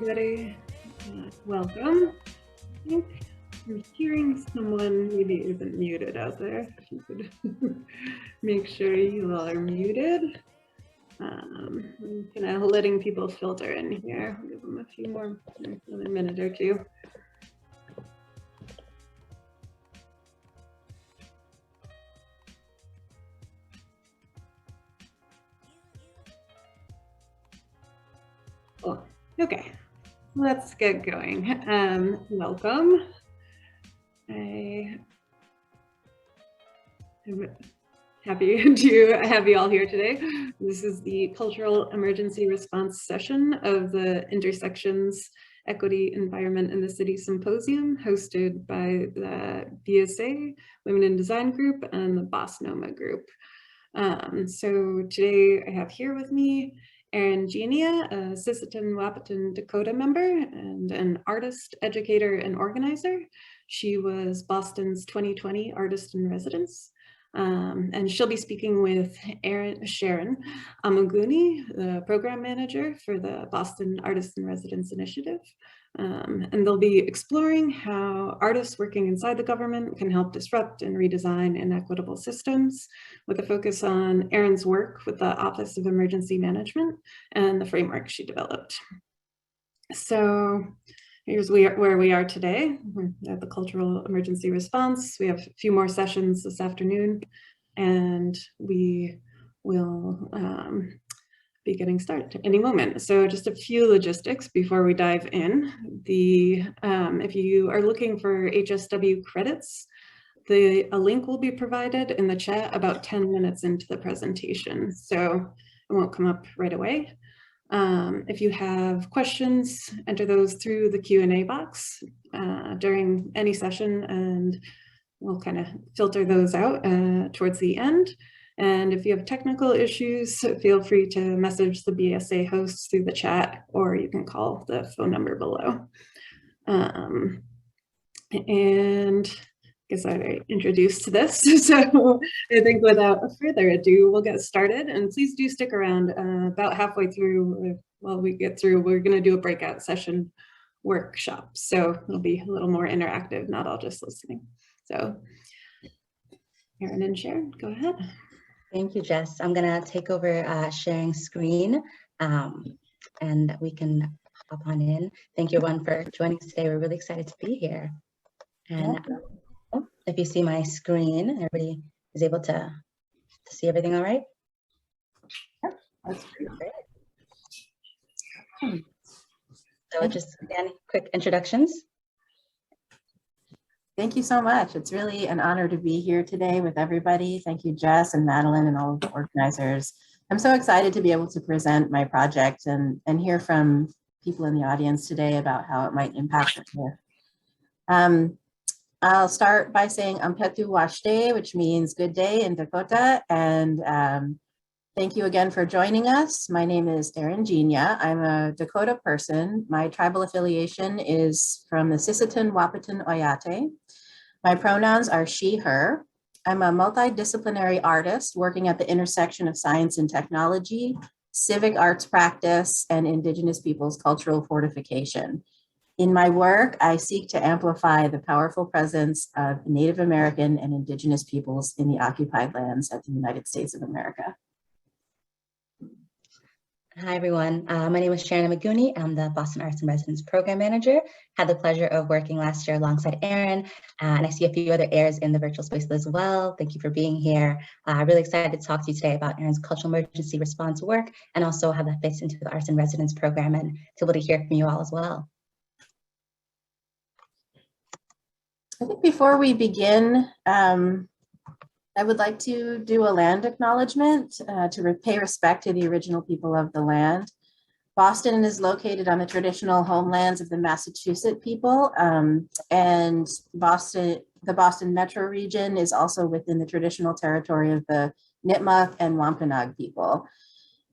everybody. Welcome. I think I'm hearing someone maybe isn't muted out there. If you could make sure you all are muted. I'm kind of letting people filter in here. I'll give them a few more, another minute or two. Oh, okay. Let's get going. Welcome. I'm happy to have you all here today. This is the Cultural Emergency Response session of the Intersections, Equity, Environment, and the City Symposium, hosted by the BSA, Women in Design Group, and the BosNOMA Group. So today I have here with me Erin Genia, a Sisseton Wahpeton Dakota member and an artist, educator, and organizer. She was Boston's 2020 Artist in Residence. And she'll be speaking with Sharon Amaguni, the program manager for the Boston Artist in Residence Initiative. And they'll be exploring how artists working inside the government can help disrupt and redesign inequitable systems, with a focus on Erin's work with the Office of Emergency Management and the framework she developed. So here's where we are today. We're at the Cultural Emergency Response. We have a few more sessions this afternoon, and we will be getting started any moment. So just a few logistics before we dive in. If you are looking for HSW credits, a link will be provided in the chat about 10 minutes into the presentation, so it won't come up right away. If you have questions, enter those through the Q&A box during any session, and we'll kind of filter those out towards the end. And if you have technical issues, feel free to message the BSA hosts through the chat, or you can call the phone number below. And I guess I introduced this, so I think without further ado, we'll get started. And please do stick around. About halfway through, while we get through, we're going to do a breakout session workshop, so it'll be a little more interactive, not all just listening. So Erin and Sharon, go ahead. Thank you, Jess. I'm going to take over sharing screen, and we can hop on in. Thank you, everyone, for joining us today. We're really excited to be here. And if you see my screen, everybody is able to see everything all right? Yep, that's great. So just, again, quick introductions. Thank you so much. It's really an honor to be here today with everybody. Thank you, Jess and Madeline and all of the organizers. I'm so excited to be able to present my project and hear from people in the audience today about how it might impact them. I'll start by saying Ampetu Washte, which means good day in Dakota. And thank you again for joining us. My name is Erin Genia. I'm a Dakota person. My tribal affiliation is from the Sisseton Wahpeton Oyate. My pronouns are she, her. I'm a multidisciplinary artist working at the intersection of science and technology, civic arts practice, and Indigenous peoples' cultural fortification. In my work, I seek to amplify the powerful presence of Native American and Indigenous peoples in the occupied lands of the United States of America. Hi, everyone. My name is Sharon Amaguni. I'm the Boston Arts in Residence Program Manager. Had the pleasure of working last year alongside Erin, and I see a few other Airs in the virtual space as well. Thank you for being here. Really excited to talk to you today about Erin's cultural emergency response work, and also how that fits into the Arts in Residence program, and to be able to hear from you all as well. I think before we begin, I would like to do a land acknowledgement to pay respect to the original people of the land. Boston is located on the traditional homelands of the Massachusetts people, and the Boston metro region is also within the traditional territory of the Nipmuc and Wampanoag people.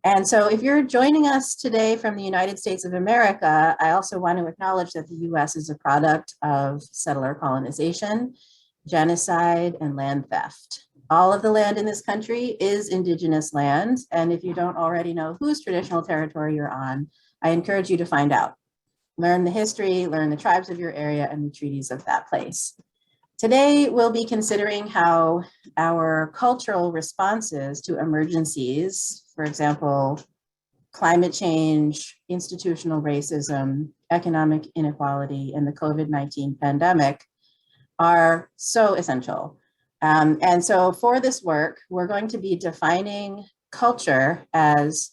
And so if you're joining us today from the United States of America, I also want to acknowledge that the US is a product of settler colonization, genocide, and land theft. All of the land in this country is Indigenous land, and if you don't already know whose traditional territory you're on, I encourage you to find out. learn the history, learn the tribes of your area and the treaties of that place. Today, we'll be considering how our cultural responses to emergencies, for example, climate change, institutional racism, economic inequality, and the COVID-19 pandemic are so essential. And so for this work, we're going to be defining culture as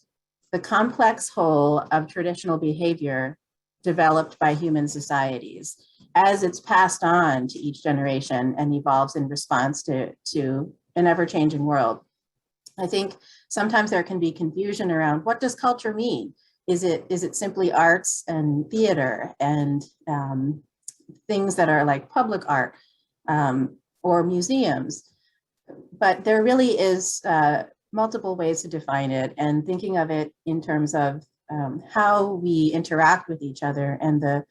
the complex whole of traditional behavior developed by human societies as it's passed on to each generation and evolves in response to an ever-changing world. I think sometimes there can be confusion around what does culture mean? Is it simply arts and theater and things that are like public art or museums? But there really is multiple ways to define it, and thinking of it in terms of how we interact with each other and the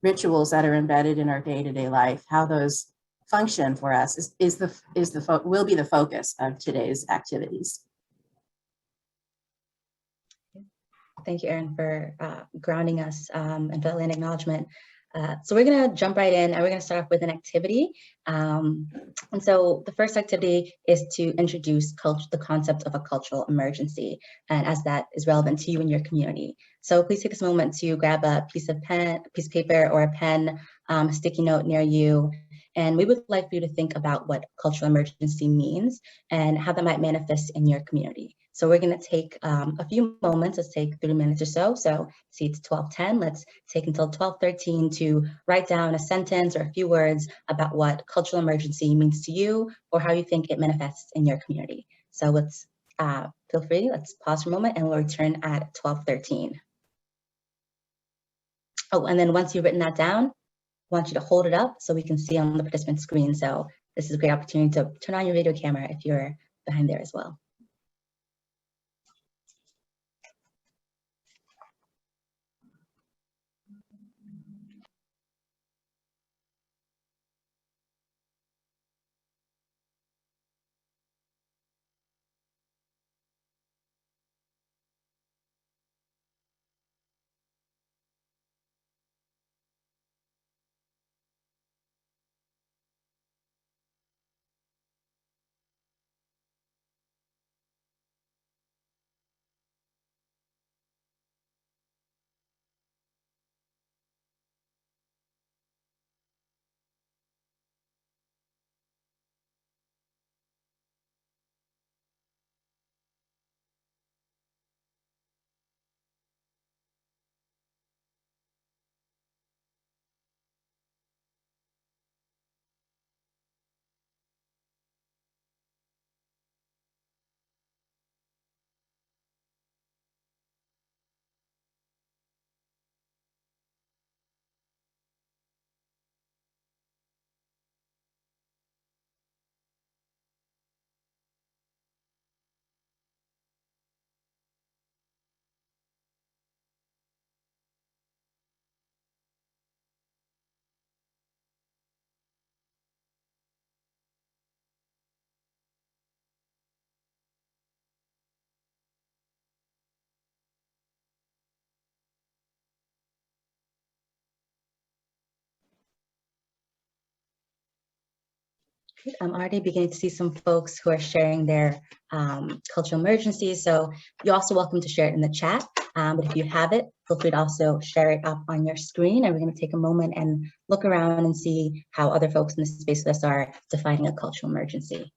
rituals that are embedded in our day-to-day life, how those function for us will be the focus of today's activities. Thank you, Erin, for grounding us and for that acknowledgement. So we're going to jump right in, and we're going to start off with an activity. And so the first activity is to introduce the concept of a cultural emergency, and as that is relevant to you and your community. So please take this moment to grab a piece of paper or a pen, a sticky note near you, and we would like for you to think about what cultural emergency means and how that might manifest in your community. So we're going to take a few moments. Let's take 3 minutes or so. So see, it's 12:10. Let's take until 12:13 to write down a sentence or a few words about what cultural emergency means to you or how you think it manifests in your community. So let's feel free. Let's pause for a moment and we'll return at 12:13. Oh, and then once you've written that down, I want you to hold it up so we can see on the participant screen. So this is a great opportunity to turn on your video camera if you're behind there as well. I'm already beginning to see some folks who are sharing their cultural emergencies. So you're also welcome to share it in the chat. But if you have it, feel free to also share it up on your screen. And we're going to take a moment and look around and see how other folks in the space with us are defining a cultural emergency.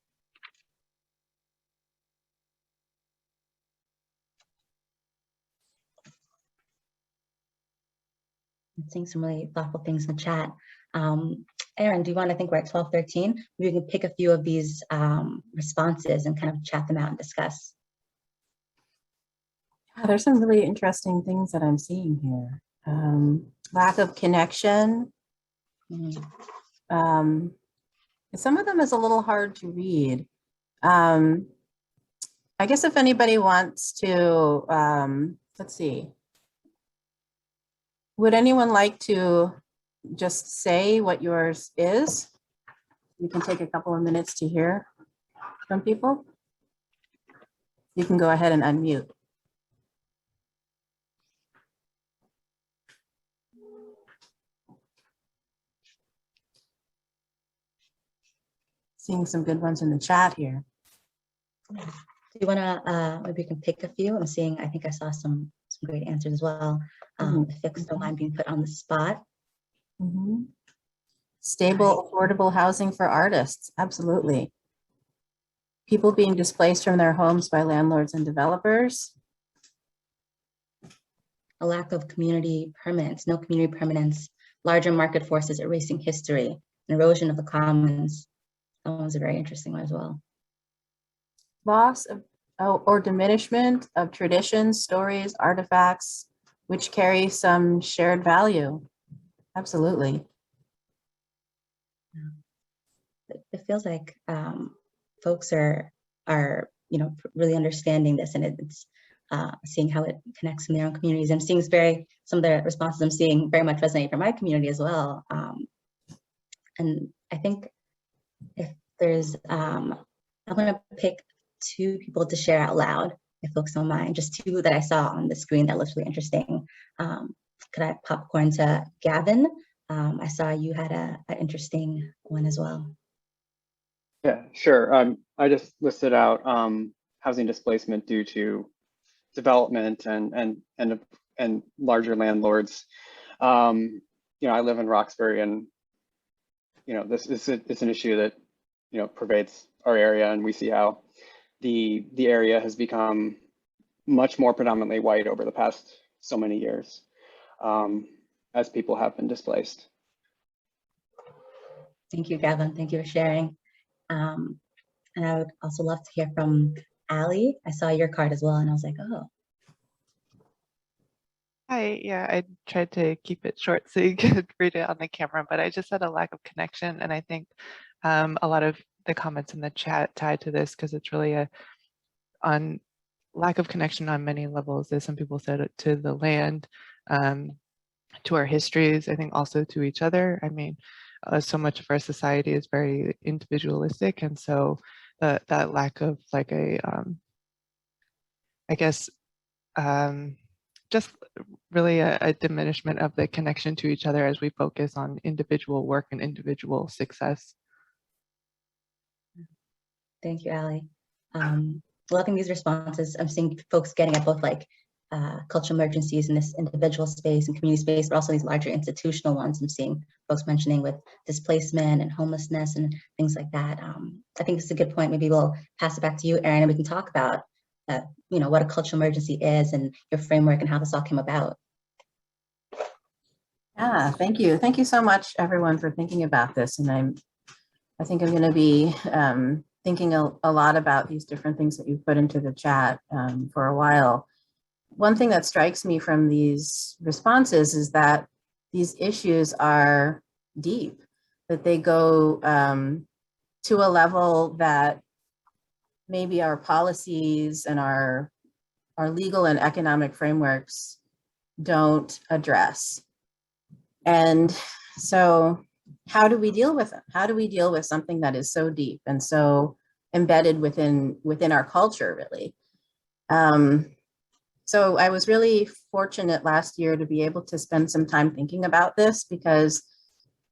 I'm seeing some really thoughtful things in the chat. Erin, do you want to think we're at 12:13? We can pick a few of these responses and kind of chat them out and discuss. Yeah, there's some really interesting things that I'm seeing here. Lack of connection. Some of them is a little hard to read. I guess if anybody wants to, let's see. Would anyone like to just say what yours is? We can take a couple of minutes to hear from people. You can go ahead and unmute. seeing some good ones in the chat here. Do you want to, maybe we can pick a few? I'm seeing, I think I saw some great answers as well. If folks don't mind being put on the spot. Stable, affordable housing for artists, absolutely. People being displaced from their homes by landlords and developers. A lack of community permanence, no community permanence, larger market forces erasing history, and erosion of the commons. That one was a very interesting one as well. Loss of or diminishment of traditions, stories, artifacts, which carry some shared value. Absolutely. It feels like folks are really understanding this, and it's seeing how it connects in their own communities. I'm seeing some of the responses I'm seeing very much resonate from my community as well. And I think if there's, I'm gonna pick two people to share out loud, if folks don't mind, just two that I saw on the screen that looks really interesting. Could I popcorn to Gavin? I saw you had an interesting one as well. Yeah, sure. I just listed out housing displacement due to development and larger landlords. I live in Roxbury, and it's an issue that pervades our area, and we see how the area has become much more predominantly white over the past so many years, as people have been displaced. Thank you, Gavin. Thank you for sharing. And I would also love to hear from Ali. I saw your card as well, and I was like, oh. Hi, yeah, I tried to keep it short so you could read it on the camera, but I just had a lack of connection. And I think a lot of the comments in the chat tied to this, because it's really on lack of connection on many levels, as some people said, to the land, to our histories, I think also to each other. I mean, so much of our society is very individualistic, and so that lack of like a, I guess, just really a diminishment of the connection to each other as we focus on individual work and individual success. Thank you, Ali. Loving these responses. I'm seeing folks getting at both like cultural emergencies in this individual space and community space, but also these larger institutional ones. I'm seeing folks mentioning with displacement and homelessness and things like that. I think this is a good point. Maybe we'll pass it back to you, Erin, and we can talk about what a cultural emergency is and your framework and how this all came about. Yeah, thank you. Thank you so much, everyone, for thinking about this. And I think I'm going to be thinking a lot about these different things that you've put into the chat for a while. One thing that strikes me from these responses is that these issues are deep, that they go to a level that maybe our policies and our legal and economic frameworks don't address. And so how do we deal with it? How do we deal with something that is so deep and so embedded within our culture, really? So I was really fortunate last year to be able to spend some time thinking about this, because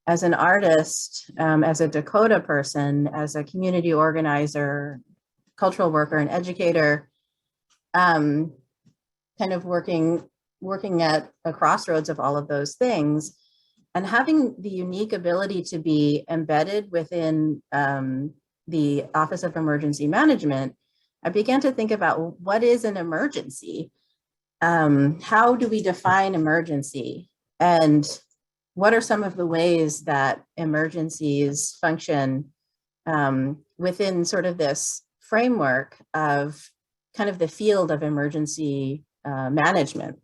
as an artist, as a Dakota person, as a community organizer, cultural worker, and educator, kind of working at a crossroads of all of those things, and having the unique ability to be embedded within the Office of Emergency Management, I began to think about what is an emergency? How do we define emergency? And what are some of the ways that emergencies function within sort of this framework of kind of the field of emergency management?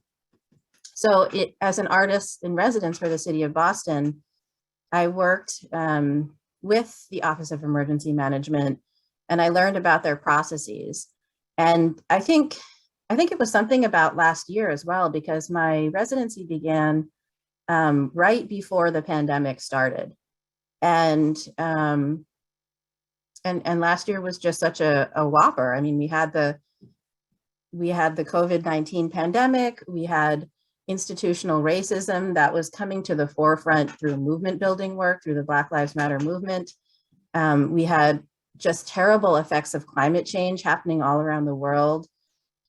So as an artist in residence for the city of Boston, I worked with the Office of Emergency Management, and I learned about their processes. And I think it was something about last year as well, because my residency began right before the pandemic started. And last year was just such a whopper. I mean, we had the COVID-19 pandemic, we had institutional racism that was coming to the forefront through movement building work, through the Black Lives Matter movement. We had just terrible effects of climate change happening all around the world.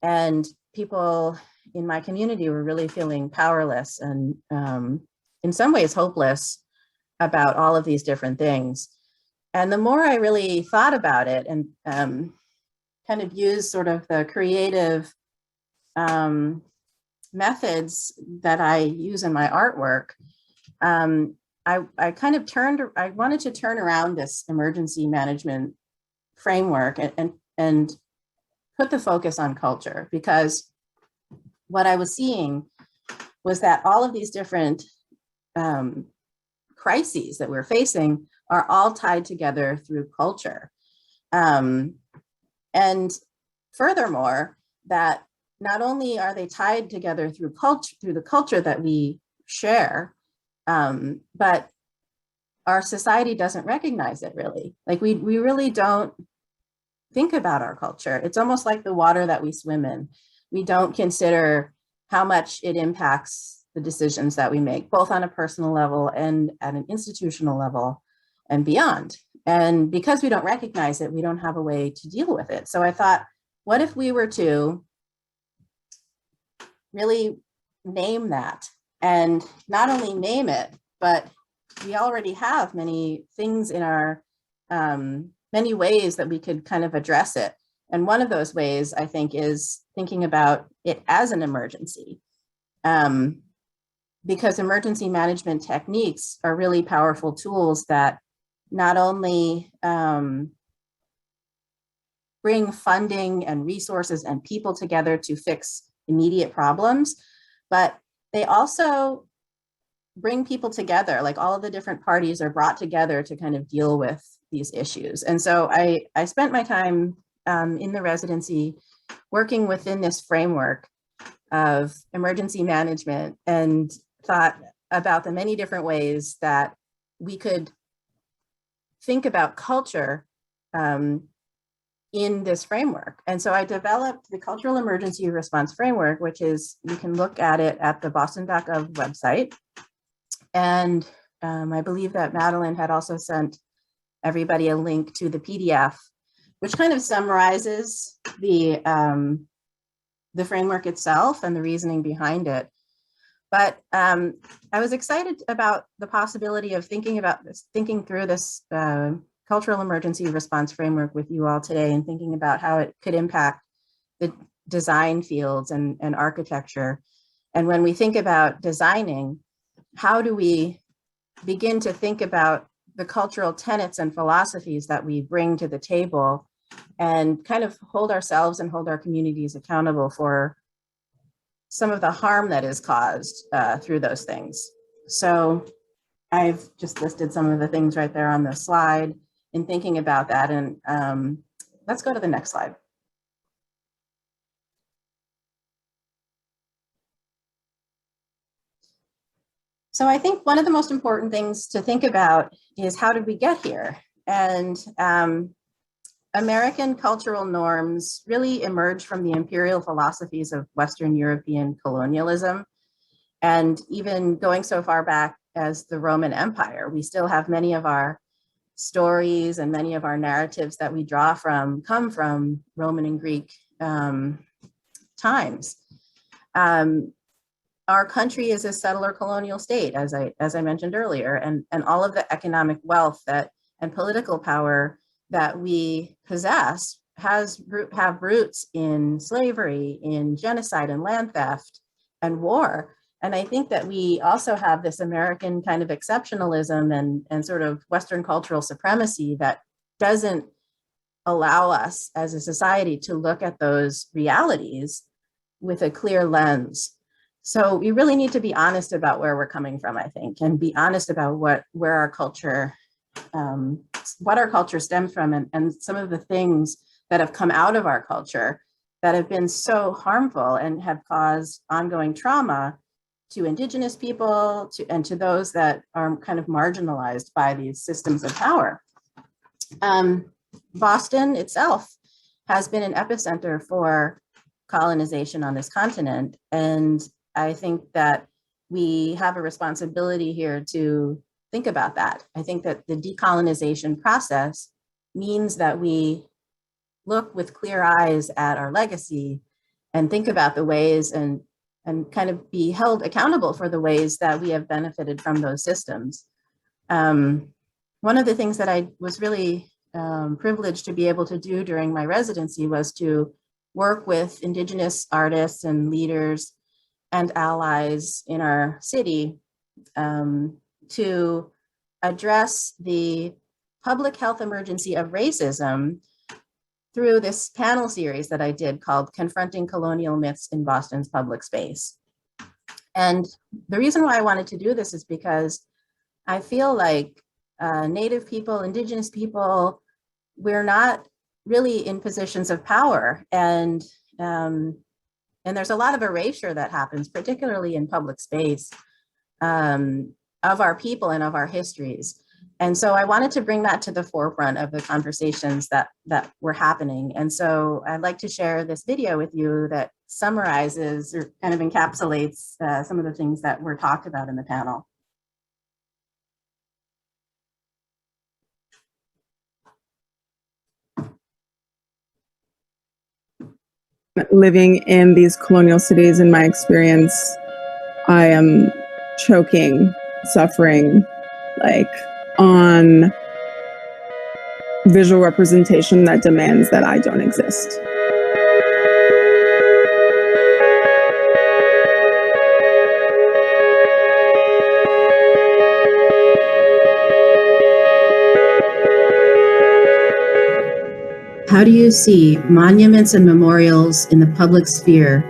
And people in my community were really feeling powerless and in some ways hopeless about all of these different things. And the more I really thought about it and kind of used sort of the creative methods that I use in my artwork, I kind of I wanted to turn around this emergency management framework and put the focus on culture, because what I was seeing was that all of these different crises that we're facing are all tied together through culture. And furthermore, that not only are they tied together through culture, through the culture that we share, but our society doesn't recognize it really. Like we really don't think about our culture. It's almost like the water that we swim in. We don't consider how much it impacts the decisions that we make, both on a personal level and at an institutional level and beyond. And because we don't recognize it, we don't have a way to deal with it. So I thought, what if we were to really name that, and not only name it, but we already have many things in our, many ways that we could kind of address it. And one of those ways, I think, is thinking about it as an emergency. Because emergency management techniques are really powerful tools that not only bring funding and resources and people together to fix immediate problems, but they also bring people together, like all of the different parties are brought together to kind of deal with these issues. And so I spent my time in the residency working within this framework of emergency management and thought about the many different ways that we could think about culture in this framework. And so I developed the Cultural Emergency Response Framework, which is, you can look at it at the boston.gov website. And I believe that Madeline had also sent everybody a link to the PDF, which kind of summarizes the framework itself and the reasoning behind it. But I was excited about the possibility of thinking through this cultural emergency response framework with you all today, and thinking about how it could impact the design fields and architecture. And when we think about designing, how do we begin to think about the cultural tenets and philosophies that we bring to the table, and kind of hold ourselves and hold our communities accountable for some of the harm that is caused through those things. So I've just listed some of the things right there on the slide in thinking about that. And let's go to the next slide. So I think one of the most important things to think about is, how did we get here? And American cultural norms really emerged from the imperial philosophies of Western European colonialism. And even going so far back as the Roman Empire, we still have many of our stories and many of our narratives that we draw from come from Roman and Greek times. Our country is a settler colonial state, as I mentioned earlier, and all of the economic wealth and political power that we possess have roots in slavery, in genocide and land theft and war. And I think that we also have this American kind of exceptionalism and sort of Western cultural supremacy that doesn't allow us as a society to look at those realities with a clear lens. So we really need to be honest about where we're coming from, I think, and be honest about where our culture, what our culture stems from, and some of the things that have come out of our culture that have been so harmful and have caused ongoing trauma to Indigenous people and to those that are kind of marginalized by these systems of power. Boston itself has been an epicenter for colonization on this continent. And I think that we have a responsibility here to think about that. I think that the decolonization process means that we look with clear eyes at our legacy and think about the ways and kind of be held accountable for the ways that we have benefited from those systems. One of the things that I was really privileged to be able to do during my residency was to work with Indigenous artists and leaders and allies in our city to address the public health emergency of racism through this panel series that I did called Confronting Colonial Myths in Boston's Public Space. And the reason why I wanted to do this is because I feel like Native people, Indigenous people, we're not really in positions of power. And there's a lot of erasure that happens, particularly in public space, of our people and of our histories. And so I wanted to bring that to the forefront of the conversations that were happening. And so I'd like to share this video with you that summarizes or kind of encapsulates some of the things that were talked about in the panel. Living in these colonial cities, in my experience, I am choking, suffering, like on visual representation that demands that I don't exist. How do you see monuments and memorials in the public sphere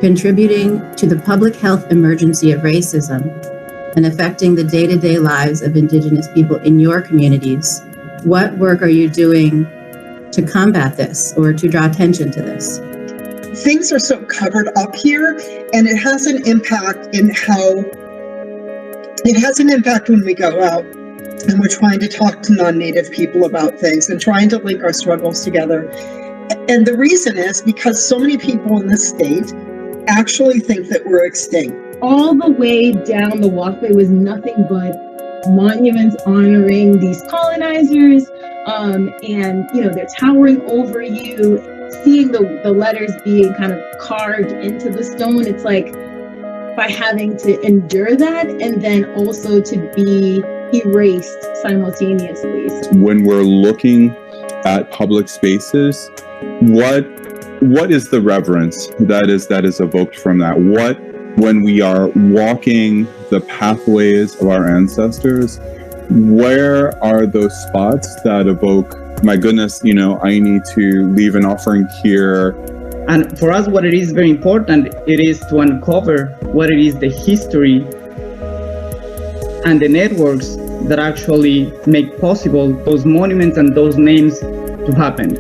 contributing to the public health emergency of racism and affecting the day-to-day lives of Indigenous people in your communities? What work are you doing to combat this or to draw attention to this? Things are so covered up here, and it has an impact in how, it has an impact when we go out and we're trying to talk to non-Native people about things and trying to link our struggles together. And the reason is because so many people in this state actually think that we're extinct. All the way down the walkway was nothing but monuments honoring these colonizers, and you know, they're towering over you, seeing the letters being kind of carved into the stone. It's like, by having to endure that and then also to be erased simultaneously. When we're looking at public spaces, what is the reverence that is evoked from that? What, when we are walking the pathways of our ancestors, where are those spots that evoke, my goodness, you know, I need to leave an offering here? And for us, what it is very important, it is to uncover what it is the history and the networks that actually make possible those monuments and those names to happen,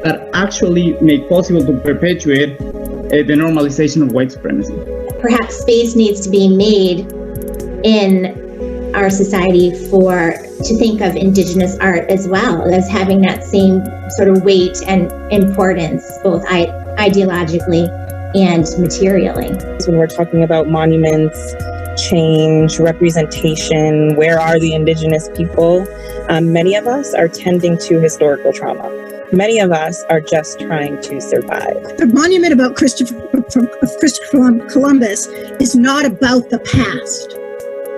that actually make possible to perpetuate the normalization of white supremacy. Perhaps space needs to be made in our society to think of Indigenous art as well as having that same sort of weight and importance, both ideologically and materially. When we're talking about monuments, change, representation, where are the Indigenous people? Many of us are tending to historical trauma. Many of us are just trying to survive. The monument about Christopher Columbus is not about the past.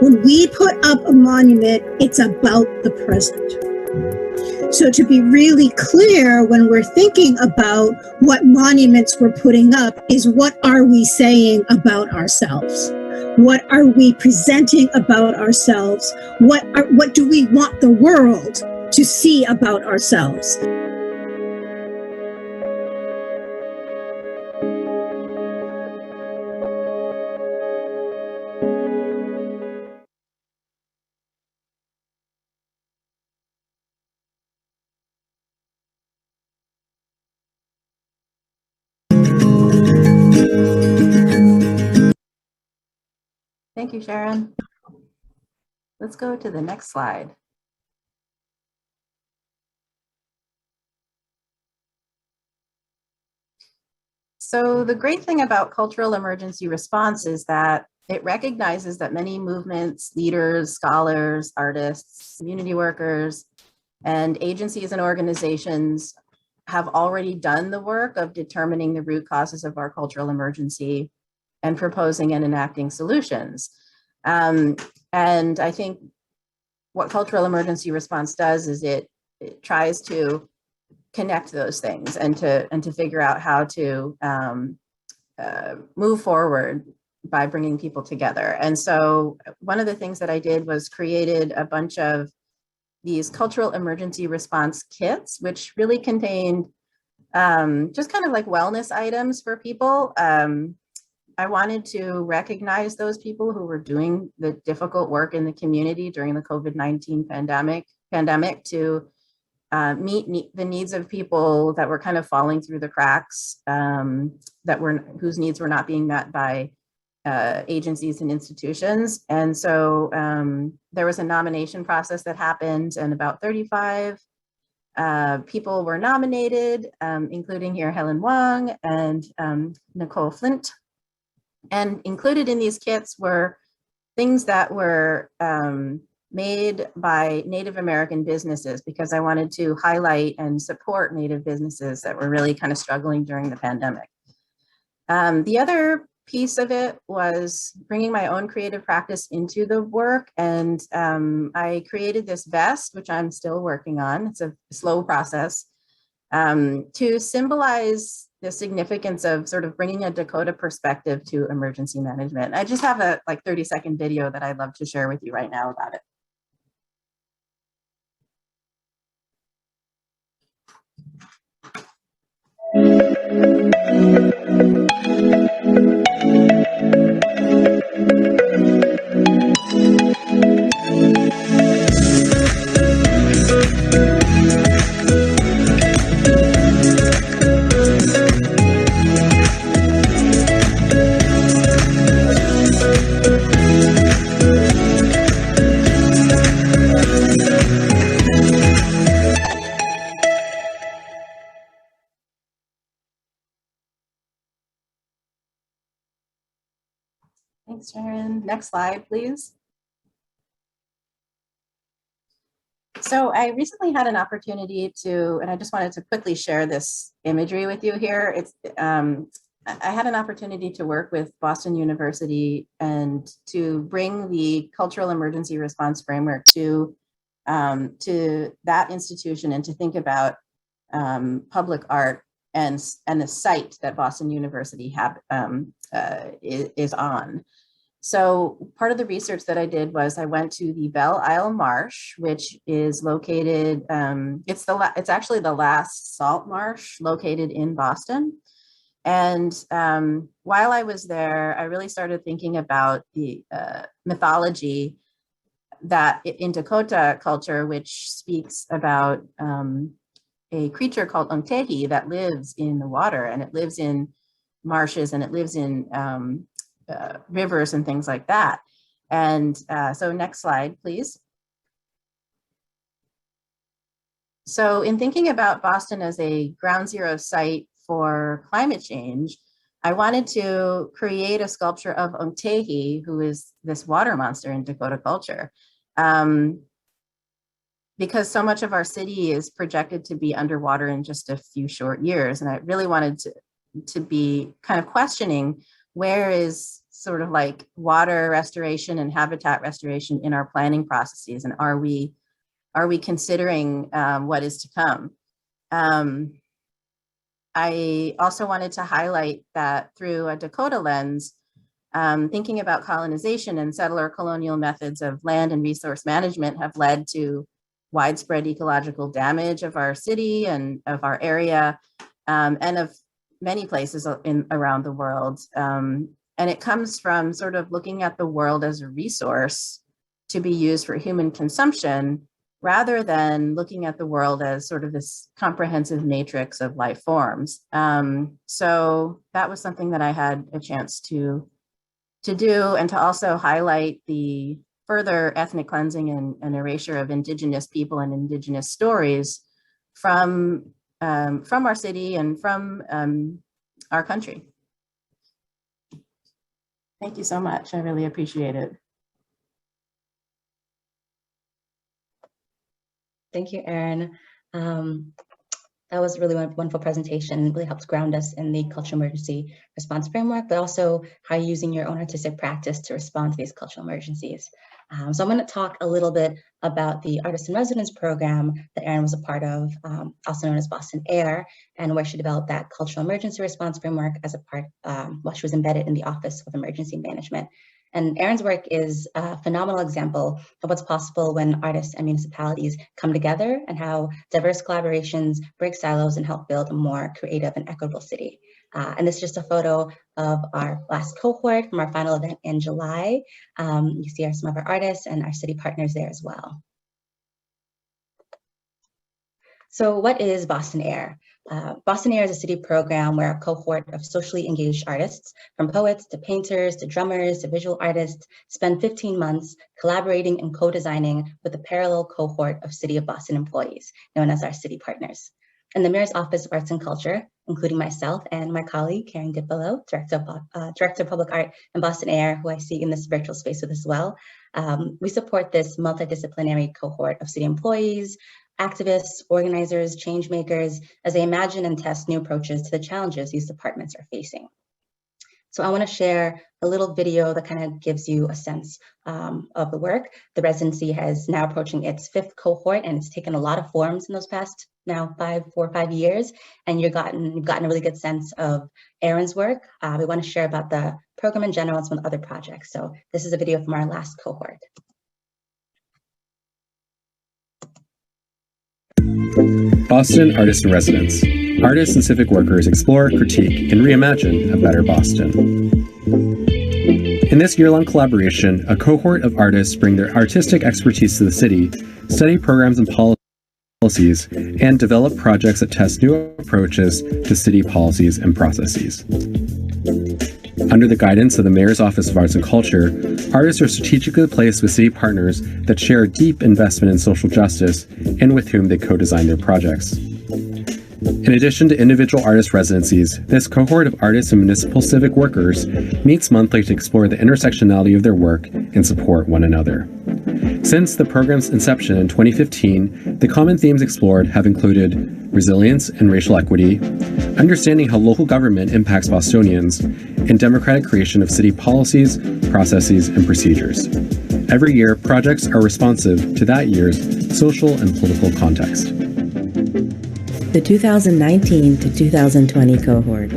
When we put up a monument, it's about the present. So to be really clear, when we're thinking about what monuments we're putting up, is what are we saying about ourselves? What are we presenting about ourselves? What do we want the world to see about ourselves? Thank you, Sharon. Let's go to the next slide. So the great thing about cultural emergency response is that it recognizes that many movements, leaders, scholars, artists, community workers, and agencies and organizations have already done the work of determining the root causes of our cultural emergency and proposing and enacting solutions. And I think what cultural emergency response does is it tries to connect those things and to figure out how to move forward by bringing people together. And so one of the things that I did was created a bunch of these cultural emergency response kits, which really contained just kind of like wellness items for people. I wanted to recognize those people who were doing the difficult work in the community during the COVID-19 pandemic to meet the needs of people that were kind of falling through the cracks, whose needs were not being met by agencies and institutions. And so there was a nomination process that happened, and about 35 people were nominated, including here Helen Wong and Nicole Flint. And included in these kits were things that were made by Native American businesses, because I wanted to highlight and support Native businesses that were really kind of struggling during the pandemic. The other piece of it was bringing my own creative practice into the work. And I created this vest, which I'm still working on. It's a slow process, to symbolize the significance of sort of bringing a Dakota perspective to emergency management. I just have a 30-second video that I'd love to share with you right now about it. Thanks, Sharon. Next slide, please. So I recently had an opportunity to, and I just wanted to quickly share this imagery with you here. I had an opportunity to work with Boston University and to bring the cultural emergency response framework to that institution, and to think about public art and the site that Boston University is on. So part of the research that I did was I went to the Belle Isle Marsh, which is located, it's actually the last salt marsh located in Boston. And while I was there, I really started thinking about the mythology that in Dakota culture, which speaks about a creature called Ontehi that lives in the water, and it lives in marshes, and it lives in rivers and things like that. And so next slide, please. So in thinking about Boston as a ground zero site for climate change, I wanted to create a sculpture of Ontehi, who is this water monster in Dakota culture. Because so much of our city is projected to be underwater in just a few short years. And I really wanted to be kind of questioning, where is sort of like water restoration and habitat restoration in our planning processes? And are we considering what is to come? I also wanted to highlight that through a Dakota lens, thinking about colonization and settler colonial methods of land and resource management have led to widespread ecological damage of our city and of our area, and of many places around the world. And it comes from sort of looking at the world as a resource to be used for human consumption, rather than looking at the world as sort of this comprehensive matrix of life forms. So that was something that I had a chance to do, and to also highlight the further ethnic cleansing and erasure of Indigenous people and Indigenous stories from our city and from our country. Thank you so much. I really appreciate it. Thank you, Erin. That was really a wonderful presentation. It really helps ground us in the cultural emergency response framework, but also how you're using your own artistic practice to respond to these cultural emergencies. So I'm going to talk a little bit about the Artist in Residence program that Erin was a part of, also known as Boston Air, and where she developed that cultural emergency response framework as a part while she was embedded in the Office of Emergency Management. And Erin's work is a phenomenal example of what's possible when artists and municipalities come together and how diverse collaborations break silos and help build a more creative and equitable city. And this is just a photo of our last cohort from our final event in July. You see some of our artists and our city partners there as well. So what is Boston Air? Boston Air is a city program where a cohort of socially engaged artists, from poets to painters to drummers to visual artists, spend 15 months collaborating and co-designing with a parallel cohort of City of Boston employees, known as our city partners. And the Mayor's Office of Arts and Culture, including myself and my colleague, Erin Genia, Director of Public Art in Boston Air, who I see in this virtual space with as well, we support this multidisciplinary cohort of city employees, activists, organizers, change makers, as they imagine and test new approaches to the challenges these departments are facing. So I want to share a little video that kind of gives you a sense of the work. The residency is now approaching its 5th cohort, and it's taken a lot of forms in those past now 4 or 5 years, and you've gotten a really good sense of Erin's work. We want to share about the program in general and some other projects. So this is a video from our last cohort. Boston Artists in Residence. Artists and civic workers explore, critique, and reimagine a better Boston. In this year-long collaboration, a cohort of artists bring their artistic expertise to the city, study programs and policies, and develop projects that test new approaches to city policies and processes. Under the guidance of the Mayor's Office of Arts and Culture, artists are strategically placed with city partners that share a deep investment in social justice and with whom they co-design their projects. In addition to individual artist residencies, this cohort of artists and municipal civic workers meets monthly to explore the intersectionality of their work and support one another. Since the program's inception in 2015, the common themes explored have included resilience and racial equity, understanding how local government impacts Bostonians, and democratic creation of city policies, processes, and procedures. Every year, projects are responsive to that year's social and political context. The 2019 to 2020 cohort.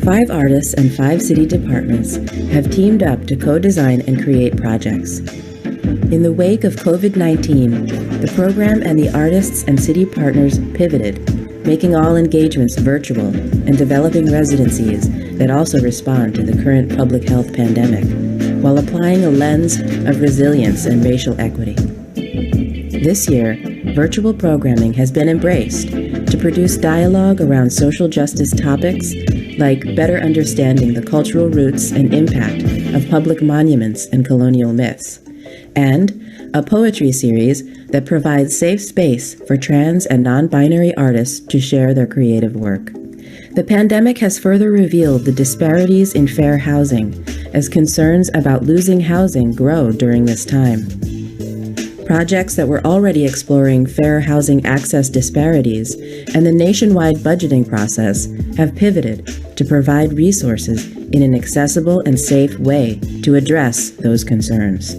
5 artists and 5 city departments have teamed up to co-design and create projects. In the wake of COVID-19, the program and the artists and city partners pivoted, making all engagements virtual and developing residencies that also respond to the current public health pandemic, while applying a lens of resilience and racial equity. This year, virtual programming has been embraced to produce dialogue around social justice topics like better understanding the cultural roots and impact of public monuments and colonial myths, and a poetry series that provides safe space for trans and non-binary artists to share their creative work. The pandemic has further revealed the disparities in fair housing as concerns about losing housing grow during this time. Projects that were already exploring fair housing access disparities and the nationwide budgeting process have pivoted to provide resources in an accessible and safe way to address those concerns.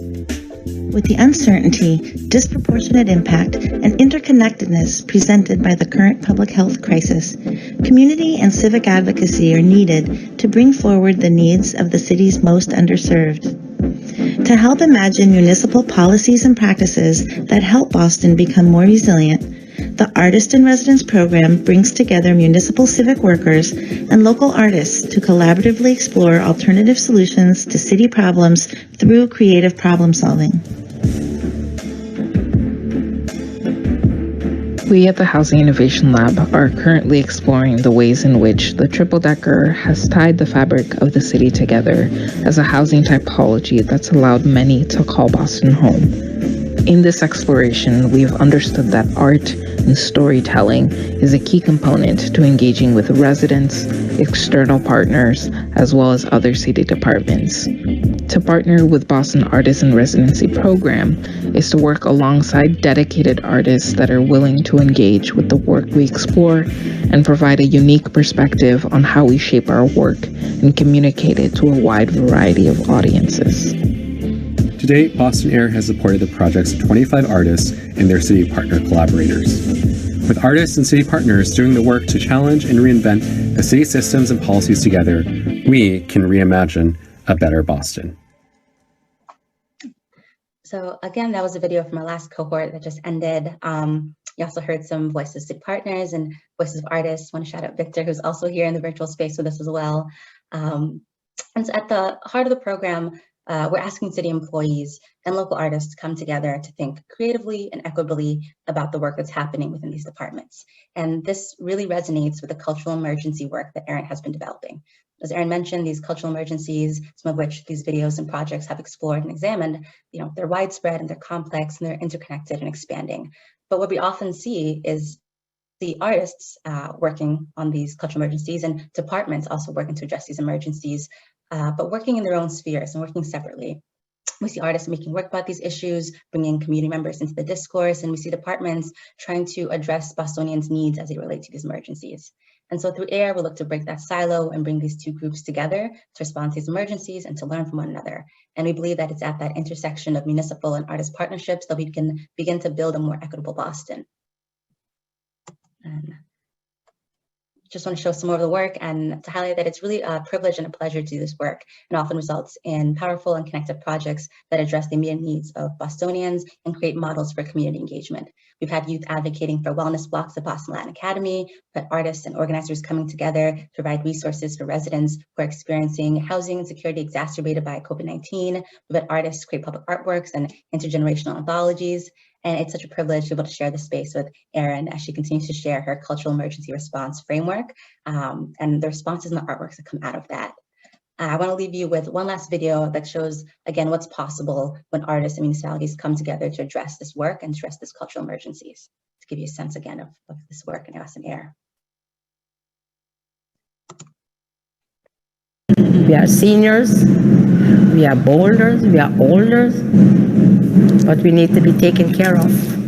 With the uncertainty, disproportionate impact, and interconnectedness presented by the current public health crisis, community and civic advocacy are needed to bring forward the needs of the city's most underserved. To help imagine municipal policies and practices that help Boston become more resilient, the Artist in Residence program brings together municipal civic workers and local artists to collaboratively explore alternative solutions to city problems through creative problem solving. We at the Housing Innovation Lab are currently exploring the ways in which the triple-decker has tied the fabric of the city together as a housing typology that's allowed many to call Boston home. In this exploration, we've understood that art and storytelling is a key component to engaging with residents, external partners, as well as other city departments. To partner with Boston Artists in Residency program is to work alongside dedicated artists that are willing to engage with the work we explore and provide a unique perspective on how we shape our work and communicate it to a wide variety of audiences. To date, Boston Air has supported the projects of 25 artists and their city partner collaborators. With artists and city partners doing the work to challenge and reinvent the city systems and policies together, we can reimagine a better Boston. So again, that was a video from our last cohort that just ended. You also heard some voices of city partners and voices of artists. I want to shout out Victor, who's also here in the virtual space with us as well. And so at the heart of the program, we're asking city employees and local artists to come together to think creatively and equitably about the work that's happening within these departments. And this really resonates with the cultural emergency work that Erin has been developing. As Erin mentioned, these cultural emergencies, some of which these videos and projects have explored and examined, they're widespread and they're complex and they're interconnected and expanding. But what we often see is the artists working on these cultural emergencies and departments also working to address these emergencies, but working in their own spheres and working separately. We see artists making work about these issues, bringing community members into the discourse, and we see departments trying to address Bostonians' needs as they relate to these emergencies. And so through AIR, we'll look to break that silo and bring these two groups together to respond to these emergencies and to learn from one another. And we believe that it's at that intersection of municipal and artist partnerships that we can begin to build a more equitable Boston. And just want to show some more of the work and to highlight that it's really a privilege and a pleasure to do this work, and often results in powerful and connected projects that address the immediate needs of Bostonians and create models for community engagement. We've had youth advocating for wellness blocks at Boston Latin Academy, we've had artists and organizers coming together to provide resources for residents who are experiencing housing insecurity exacerbated by COVID-19. We've had artists create public artworks and intergenerational anthologies. And it's such a privilege to be able to share the space with Erin as she continues to share her cultural emergency response framework and the responses and the artworks that come out of that. I want to leave you with one last video that shows, again, what's possible when artists and municipalities come together to address this work and address this cultural emergencies, to give you a sense again of this work in Boston Air. We are seniors, we are boulders, we are olders, but we need to be taken care of.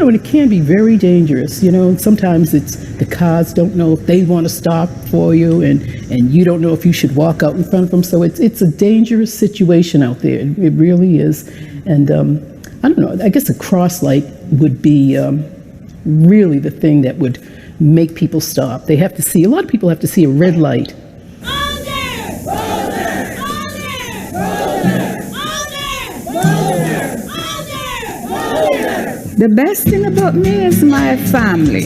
And it can be very dangerous. Sometimes it's the cars don't know if they want to stop for you, and you don't know if you should walk out in front of them. So it's a dangerous situation out there. It really is. And I don't know, I guess a cross light would be really the thing that would make people stop. They have to see, a lot of people have to see a red light. The best thing about me is my family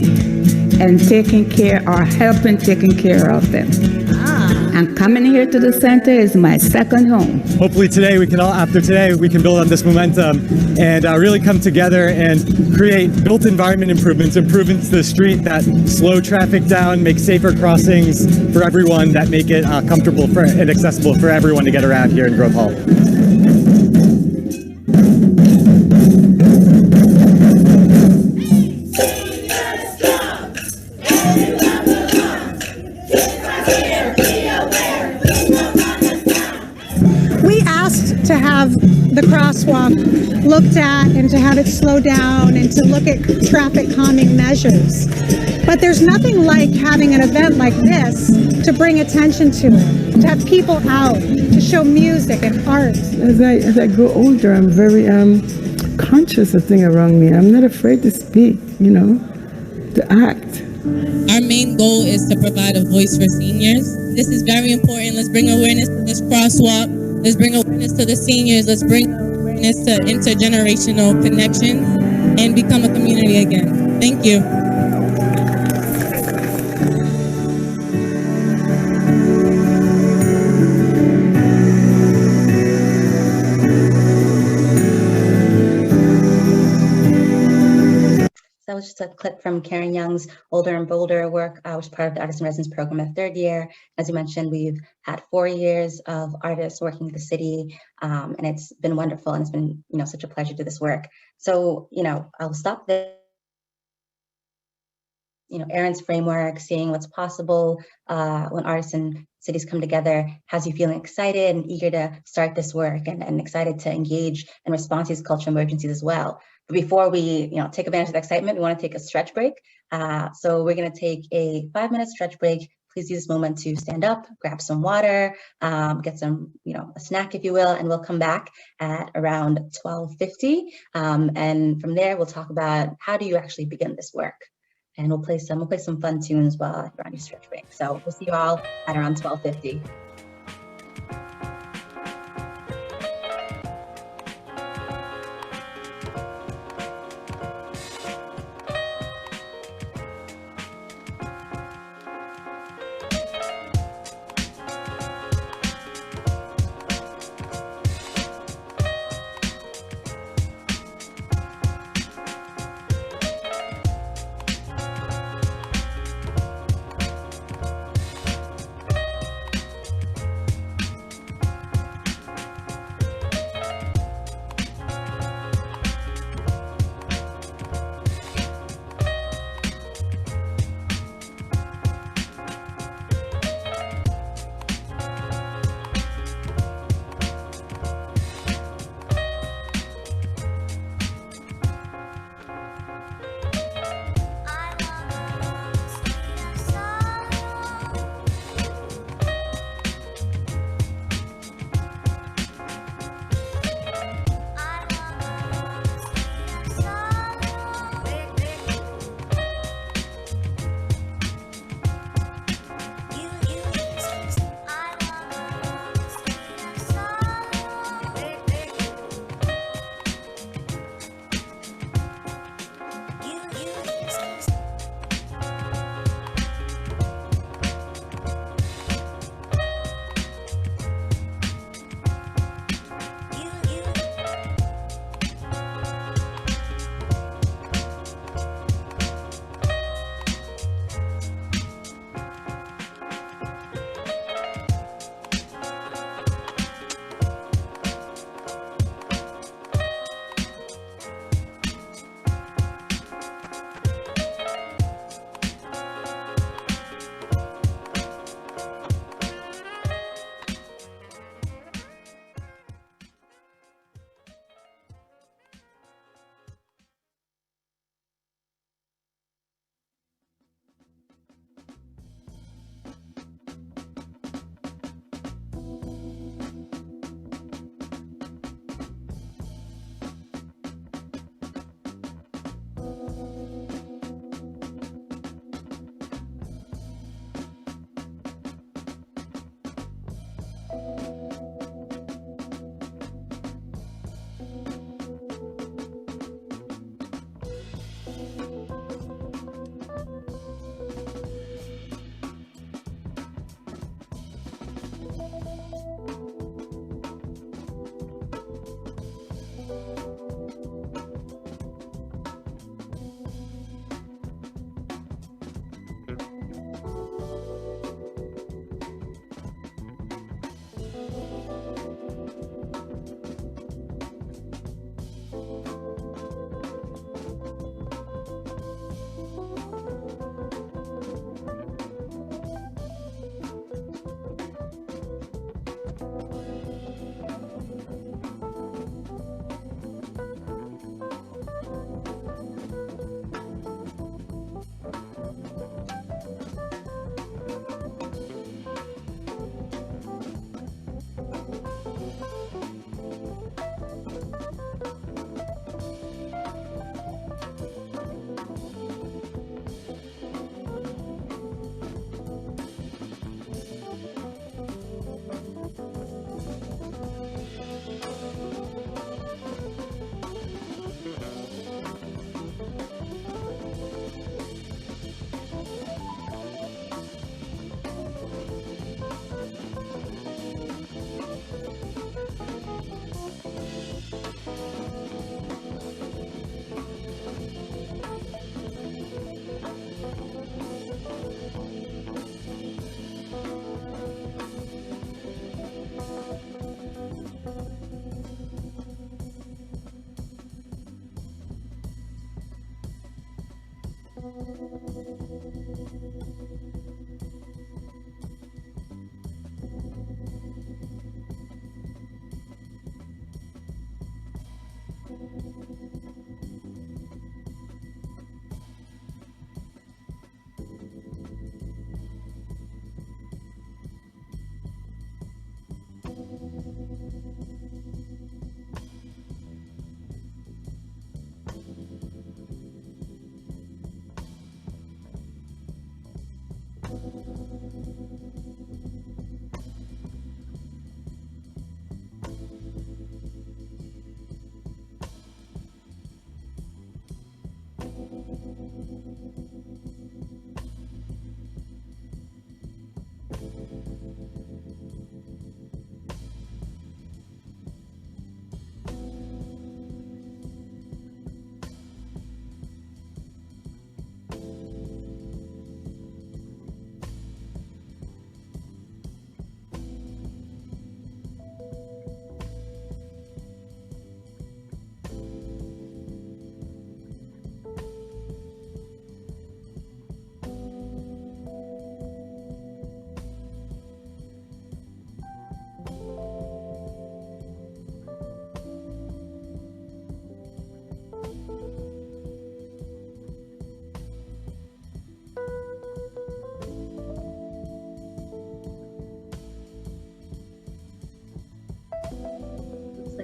and taking care or helping taking care of them. And coming here to the center is my second home. Hopefully today after today, we can build on this momentum and really come together and create built environment improvements to the street that slow traffic down, make safer crossings for everyone, that make it comfortable and accessible for everyone to get around here in Grove Hall. To have the crosswalk looked at and to have it slow down and to look at traffic calming measures. But there's nothing like having an event like this to bring attention to it, to have people out, to show music and art. As I grow older, I'm very conscious of things around me. I'm not afraid to speak, to act. Our main goal is to provide a voice for seniors. This is very important. Let's bring awareness to this crosswalk. Let's bring awareness to the seniors. Let's bring awareness to intergenerational connections and become a community again. Thank you. just a clip from Karen Young's Older and Bolder work, which is part of the Artist in Residence program at third year. As you mentioned, we've had 4 years of artists working with the city, and it's been wonderful, and it's been, such a pleasure to do this work. So, I'll stop there. Erin's framework, seeing what's possible when artists and cities come together, has you feeling excited and eager to start this work and excited to engage and respond to these cultural emergencies as well. But before we take advantage of the excitement, we want to take a stretch break. So we're going to take a 5-minute stretch break. Please use this moment to stand up, grab some water, get some, a snack, if you will, and we'll come back at around 12:50. And from there, we'll talk about how do you actually begin this work. And we'll play some fun tunes while you're on your stretch break. So we'll see you all at around 12:50.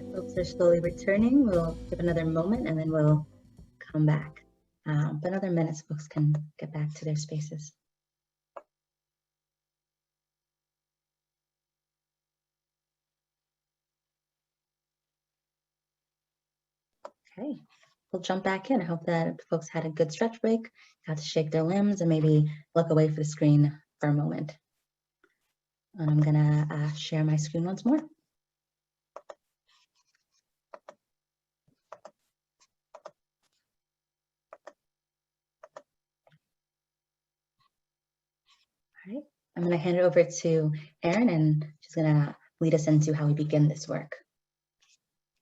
if folks are slowly returning, we'll give another moment and then we'll come back. But another minute so folks can get back to their spaces. Okay, we'll jump back in. I hope that folks had a good stretch break, got to shake their limbs and maybe look away from the screen for a moment. And I'm gonna share my screen once more. All right, I'm gonna hand it over to Erin and she's gonna lead us into how we begin this work.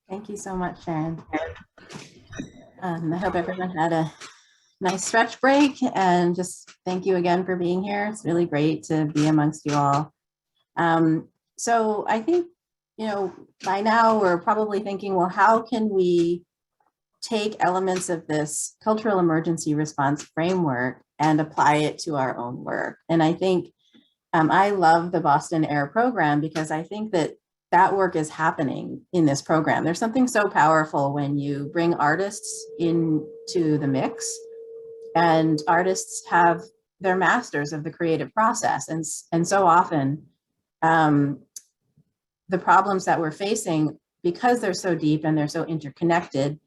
Thank you so much, Sharon. I hope everyone had a nice stretch break, and just thank you again for being here. It's really great to be amongst you all. So I think, you know, by now we're probably thinking, well, how can we take elements of this cultural emergency response framework and apply it to our own work? And I think I love the Boston Air program because I think that that work is happening in this program. There's something so powerful when you bring artists into the mix, and artists have, they're masters of the creative process. And so often the problems that we're facing, because they're so deep and they're so interconnected,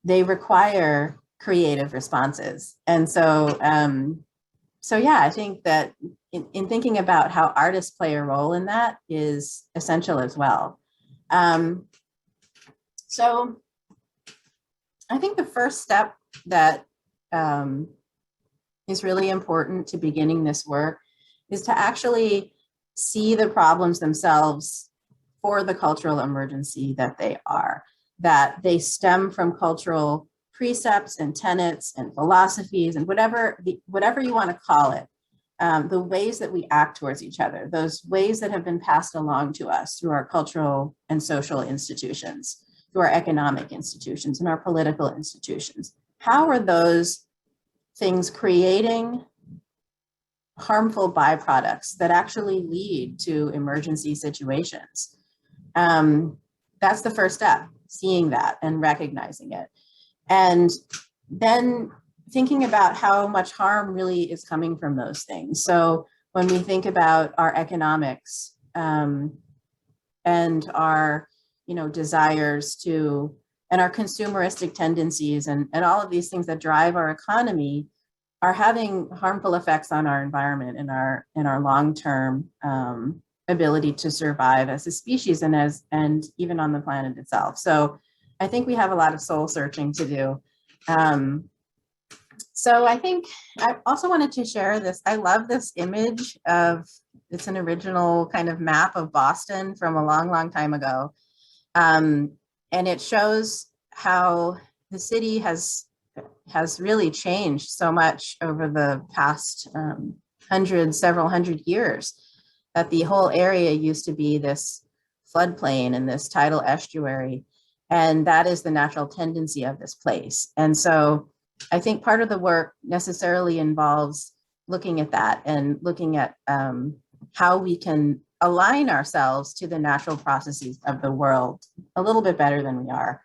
they require creative responses. And so, so yeah, I think that in thinking about how artists play a role in that is essential as well. So I think the first step that is really important to beginning this work is to actually see the problems themselves for the cultural emergency that they are, that they stem from cultural precepts and tenets and philosophies and whatever you want to call it, the ways that we act towards each other, those ways that have been passed along to us through our cultural and social institutions, through our economic institutions and our political institutions. How are those things creating harmful byproducts that actually lead to emergency situations? That's the first step, seeing that and recognizing it. And then thinking about how much harm really is coming from those things. So when we think about our economics and our, you know, desires to, and our consumeristic tendencies and all of these things that drive our economy are having harmful effects on our environment and our long-term ability to survive as a species and even on the planet itself. So I think we have a lot of soul searching to do. So I think I also wanted to share this. I love this image of, it's an original kind of map of Boston from a long, long time ago. And it shows how the city has really changed so much over the past several hundred years, that the whole area used to be this floodplain and this tidal estuary. And that is the natural tendency of this place. And so I think part of the work necessarily involves looking at that and looking at how we can align ourselves to the natural processes of the world a little bit better than we are.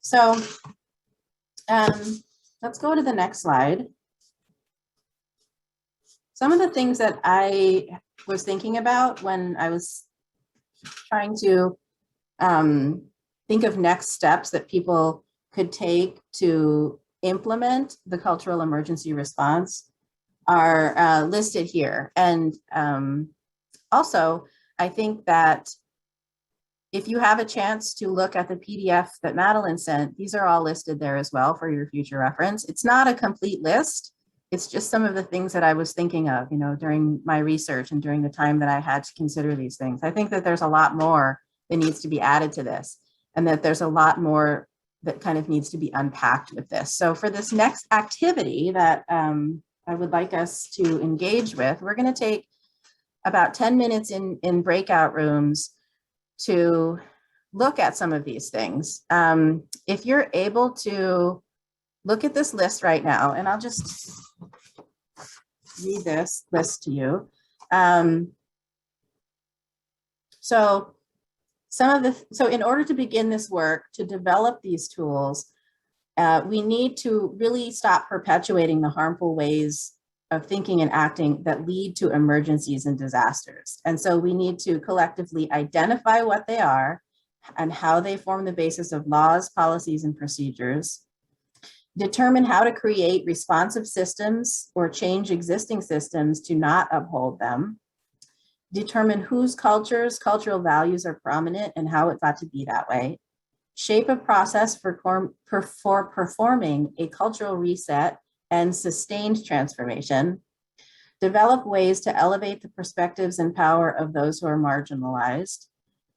So let's go to the next slide. Some of the things that I was thinking about when I was trying to think of next steps that people could take to implement the cultural emergency response are listed here. And also, I think that if you have a chance to look at the PDF that Madeline sent, these are all listed there as well for your future reference. It's not a complete list. It's just some of the things that I was thinking of, you know, during my research and during the time that I had to consider these things. I think that there's a lot more that needs to be added to this, and that there's a lot more that kind of needs to be unpacked with this. So for this next activity that I would like us to engage with, we're going to take about 10 minutes in breakout rooms to look at some of these things. If you're able to look at this list right now, and I'll just read this list to you. So So in order to begin this work, to develop these tools, we need to really stop perpetuating the harmful ways of thinking and acting that lead to emergencies and disasters. And so we need to collectively identify what they are and how they form the basis of laws, policies, and procedures, determine how to create responsive systems or change existing systems to not uphold them, determine whose cultural values are prominent and how it got to be that way, shape a process for performing a cultural reset and sustained transformation, develop ways to elevate the perspectives and power of those who are marginalized,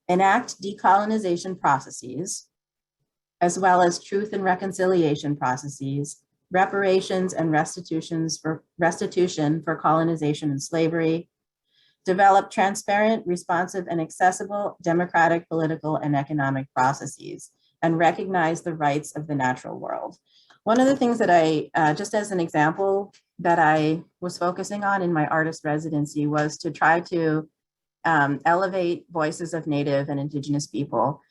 enact decolonization processes, as well as truth and reconciliation processes, reparations and restitution for colonization and slavery, develop transparent, responsive, and accessible democratic, political, and economic processes, and recognize the rights of the natural world. One of the things that I, just as an example, that I was focusing on in my artist residency was to try to elevate voices of Native and Indigenous people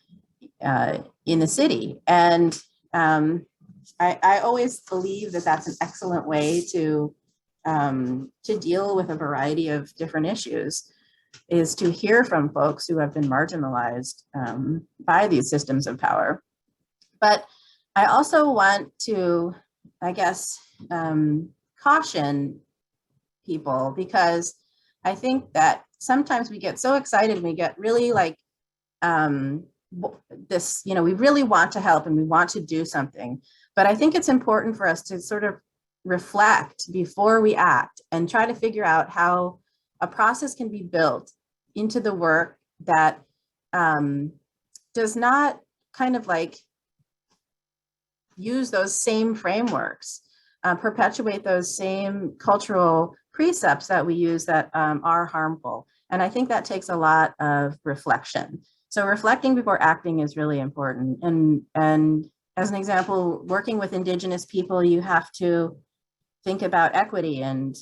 in the city. And I always believe that that's an excellent way to deal with a variety of different issues, is to hear from folks who have been marginalized by these systems of power. But I also want to, I guess, caution people, because I think that sometimes we get so excited, we get really like this, you know, we really want to help and we want to do something. But I think it's important for us to sort of reflect before we act and try to figure out how a process can be built into the work that does not kind of like use those same frameworks, perpetuate those same cultural precepts that we use that are harmful. And I think that takes a lot of reflection. So reflecting before acting is really important. And as an example, working with Indigenous people, you have to think about equity and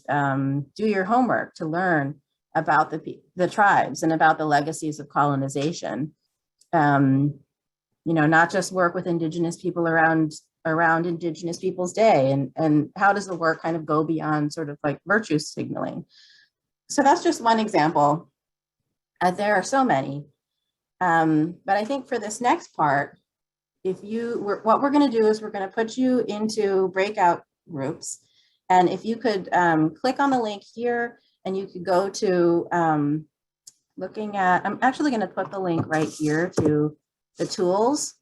do your homework to learn about the tribes and about the legacies of colonization. You know, not just work with Indigenous people around Indigenous Peoples Day, and how does the work kind of go beyond sort of like virtue signaling. So that's just one example. There are so many. But I think for this next part, what we're going to do is we're going to put you into breakout groups. And if you could click on the link here, and you could go to looking at, I'm actually going to put the link right here to the tools.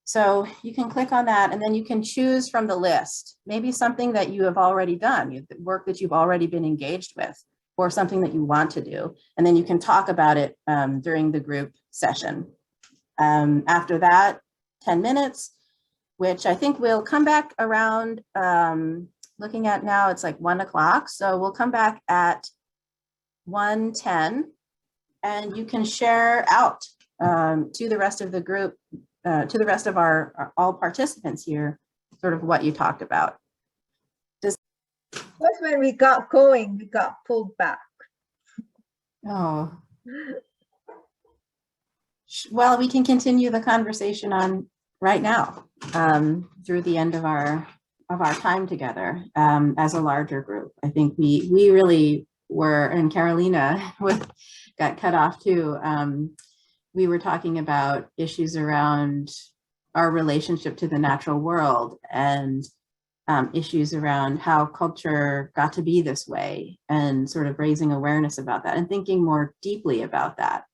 So you can click on that, and then you can choose from the list, maybe something that you have already done, work that you've already been engaged with, or something that you want to do. And then you can talk about it during the group session. After that, 10 minutes, which I think we'll come back around, looking at now, it's like 1 o'clock. So we'll come back at 1:10, and you can share out to the rest of the group, to the rest of our all participants here, sort of what you talked about. That's when we got going, we got pulled back. Oh. Well, we can continue the conversation on right now through the end of our time together as a larger group. I think we really were, and Carolina got cut off too. We were talking about issues around our relationship to the natural world, and issues around how culture got to be this way, and sort of raising awareness about that and thinking more deeply about that.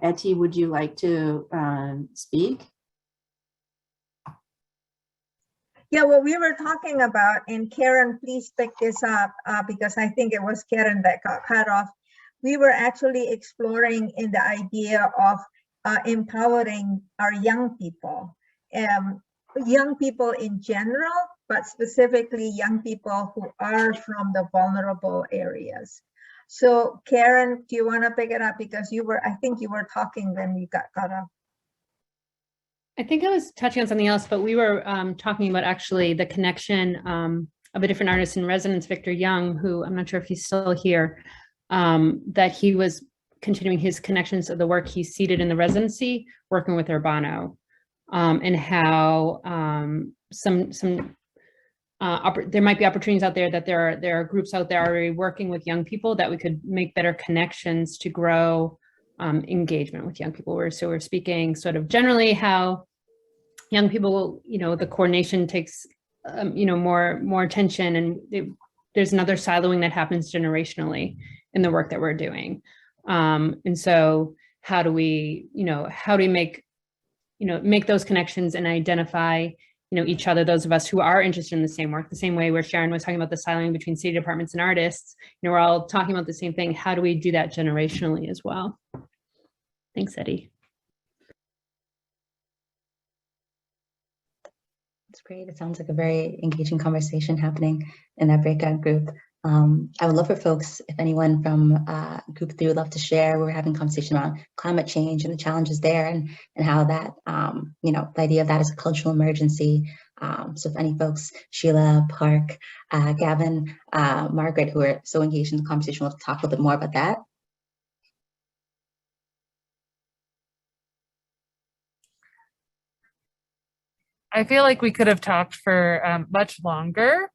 Etty, would you like to speak? Yeah, what we were talking about, and Karen, please pick this up because I think it was Karen that got cut off. We were actually exploring in the idea of empowering our young people in general, but specifically young people who are from the vulnerable areas. So Karen, do you want to pick it up? Because I think you were talking when you got cut off. I think I was touching on something else, but we were talking about actually the connection of a different artist in residence, Victor Young, who I'm not sure if he's still here, that he was continuing his connections of the work he's seated in the residency, working with Urbano, and how there might be opportunities out there that there are groups out there already working with young people that we could make better connections to grow engagement with young people. So we're speaking sort of generally how young people, the coordination takes, more attention, and there's another siloing that happens generationally in the work that we're doing. And so how do we make those connections and identify, each other, those of us who are interested in the same work, the same way where Sharon was talking about the siloing between city departments and artists, we're all talking about the same thing. How do we do that generationally as well? Thanks, Eddie. That's great. It sounds like a very engaging conversation happening in that breakout group. I would love for folks, if anyone from group 3 would love to share. We're having a conversation about climate change and the challenges there, and how that, the idea of that is a cultural emergency. So if any folks, Sheila, Park, Gavin, Margaret, who are so engaged in the conversation, will talk a little bit more about that. I feel like we could have talked for much longer.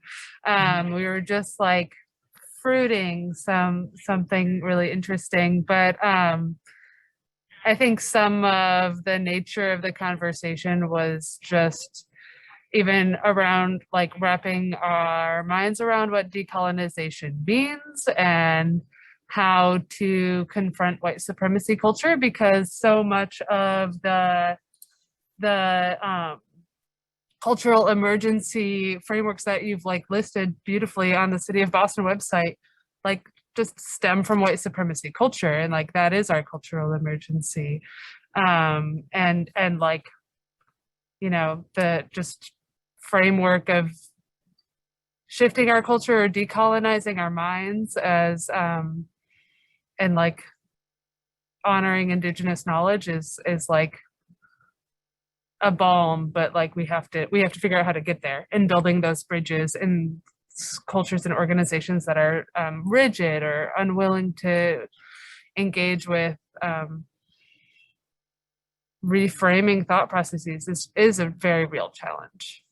We were just like fruiting something really interesting, but I think some of the nature of the conversation was just even around like wrapping our minds around what decolonization means and how to confront white supremacy culture, because so much of the cultural emergency frameworks that you've like listed beautifully on the City of Boston website, like just stem from white supremacy culture, and like that is our cultural emergency. And like, the just framework of shifting our culture or decolonizing our minds as and like honoring Indigenous knowledge is like a balm, but like we have to figure out how to get there, and building those bridges in cultures and organizations that are rigid or unwilling to engage with reframing thought processes is a very real challenge.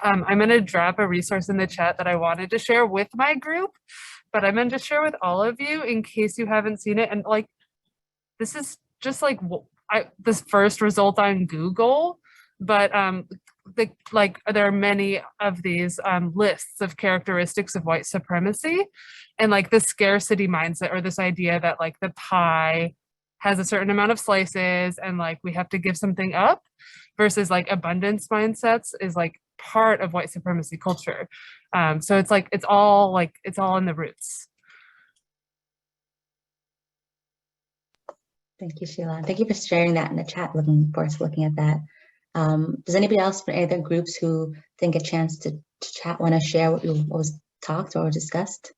I'm going to drop a resource in the chat that I wanted to share with my group, but I'm going to share with all of you in case you haven't seen it. And like, this is just like this first result on Google, but there are many of these lists of characteristics of white supremacy, and like the scarcity mindset, or this idea that like the pie has a certain amount of slices and like we have to give something up, versus like abundance mindsets is like part of white supremacy culture. So it's like it's all in the roots. Thank you, Sheila. Thank you for sharing that in the chat. Looking forward to looking at that. Does anybody else from any other groups who didn't get a chance to chat want to share what was talked or discussed?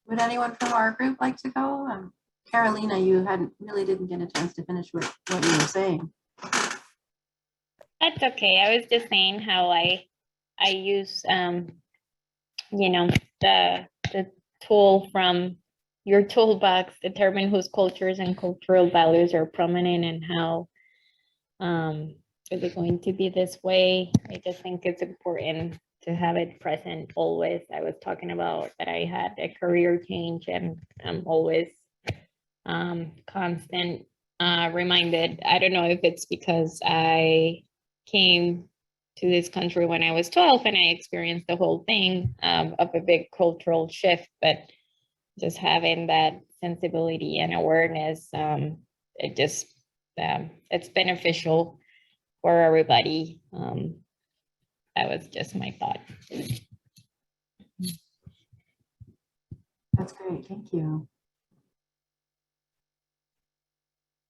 Would anyone from our group like to go? Carolina, you didn't get a chance to finish what you were saying. That's okay. I was just saying how I use the tool from your toolbox, determine whose cultures and cultural values are prominent, and how is it going to be this way. I just think it's important to have it present always. I was talking about that I had a career change, and I'm always constant reminded. I don't know if it's because I came to this country when I was 12 and I experienced the whole thing of a big cultural shift, but just having that sensibility and awareness, it's beneficial for everybody. That was just my thought. That's great, thank you.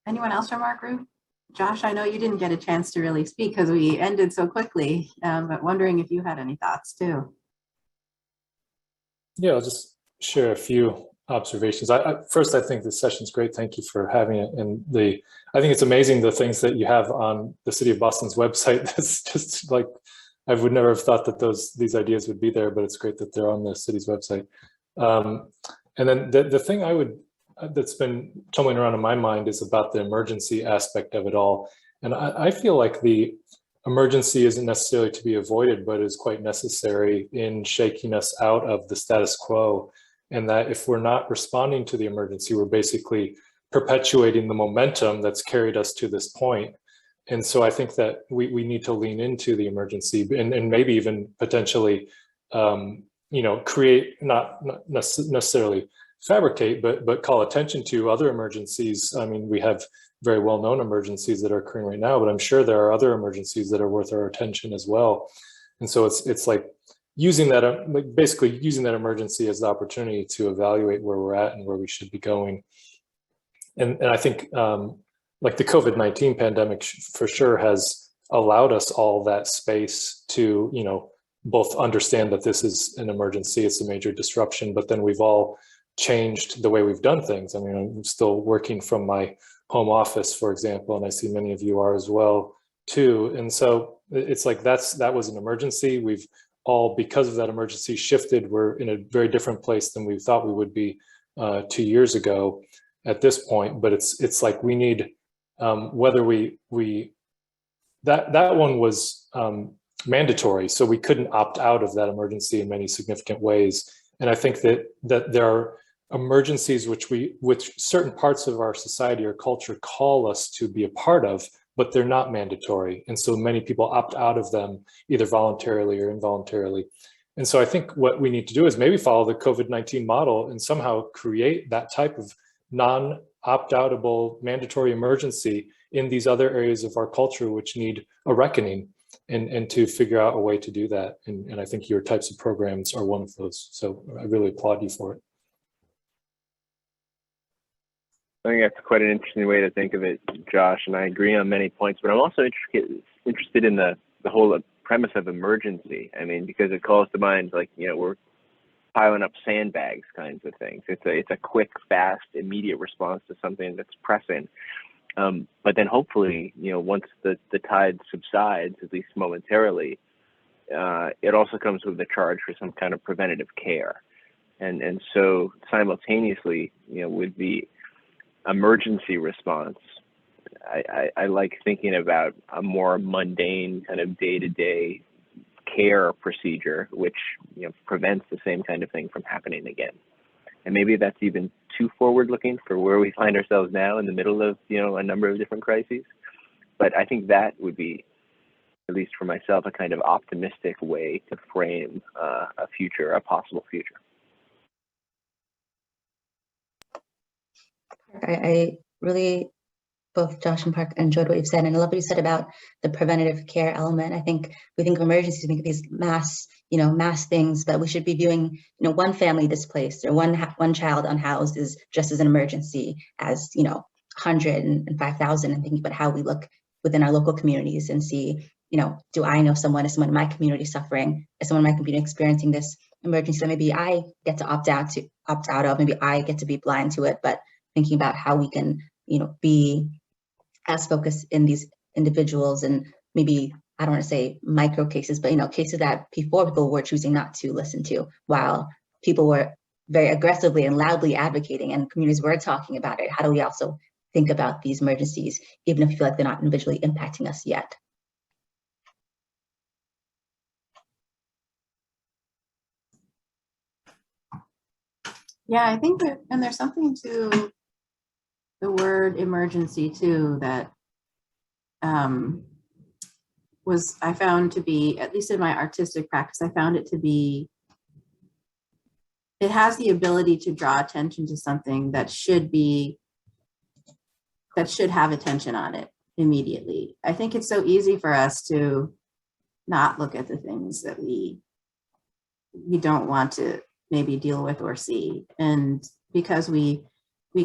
Anyone else from our group? Josh, I know you didn't get a chance to really speak because we ended so quickly, but wondering if you had any thoughts too. Yeah, I'll just share a few observations. First, I think this session is great. Thank you for having it. And I think it's amazing the things that you have on the City of Boston's website. That's just like I would never have thought that these ideas would be there, but it's great that they're on the city's website. And then the thing that's been tumbling around in my mind is about the emergency aspect of it all. And I feel like the emergency isn't necessarily to be avoided, but is quite necessary in shaking us out of the status quo. And that if we're not responding to the emergency, we're basically perpetuating the momentum that's carried us to this point. And so I think that we need to lean into the emergency and maybe even potentially, create, not necessarily fabricate, but call attention to other emergencies. I mean, we have very well-known emergencies that are occurring right now, but I'm sure there are other emergencies that are worth our attention as well. And so it's like using that, basically using that emergency as the opportunity to evaluate where we're at and where we should be going. And I think like the COVID-19 pandemic for sure has allowed us all that space to, both understand that this is an emergency, it's a major disruption, but then we've all changed the way we've done things. I mean, I'm still working from my home office, for example, and I see many of you are as well too. And so it's like that was an emergency. We've all, because of that emergency, shifted. We're in a very different place than we thought we would be 2 years ago at this point. But it's like we need, whether that one was mandatory, so we couldn't opt out of that emergency in many significant ways. And I think that there are emergencies which certain parts of our society or culture call us to be a part of, but they're not mandatory. And so many people opt out of them either voluntarily or involuntarily. And so I think what we need to do is maybe follow the COVID-19 model and somehow create that type of non-opt-outable mandatory emergency in these other areas of our culture which need a reckoning, and to figure out a way to do that. And I think your types of programs are one of those. So I really applaud you for it. I think that's quite an interesting way to think of it, Josh, and I agree on many points, but I'm also interested in the whole premise of emergency. I mean, because it calls to mind, like, we're piling up sandbags kinds of things. It's a quick, fast, immediate response to something that's pressing. But then hopefully, once the tide subsides, at least momentarily, it also comes with the charge for some kind of preventative care. And so simultaneously, with the emergency response, I like thinking about a more mundane kind of day-to-day care procedure, which prevents the same kind of thing from happening again. And maybe that's even too forward-looking for where we find ourselves now in the middle of a number of different crises. But I think that would be, at least for myself, a kind of optimistic way to frame a possible future. I really, both Josh and Park, enjoyed what you've said, and I love what you said about the preventative care element. I think we think of emergencies, we think of these mass things, but we should be viewing, one family displaced or one child unhoused is just as an emergency as 100 and 5,000, and thinking about how we look within our local communities and see, do I know someone? Is someone in my community suffering? Is someone in my community experiencing this emergency that maybe I get to opt out of? Maybe I get to be blind to it, but thinking about how we can, be as focused in these individuals and maybe, I don't want to say micro cases, but, cases that before people were choosing not to listen to, while people were very aggressively and loudly advocating and communities were talking about it. How do we also think about these emergencies, even if you feel like they're not individually impacting us yet? Yeah, I think there's something to the word emergency too that I found to be, at least in my artistic practice, I found it to be, it has the ability to draw attention to something that should have attention on it immediately. I think it's so easy for us to not look at the things that we don't want to maybe deal with or see. And because we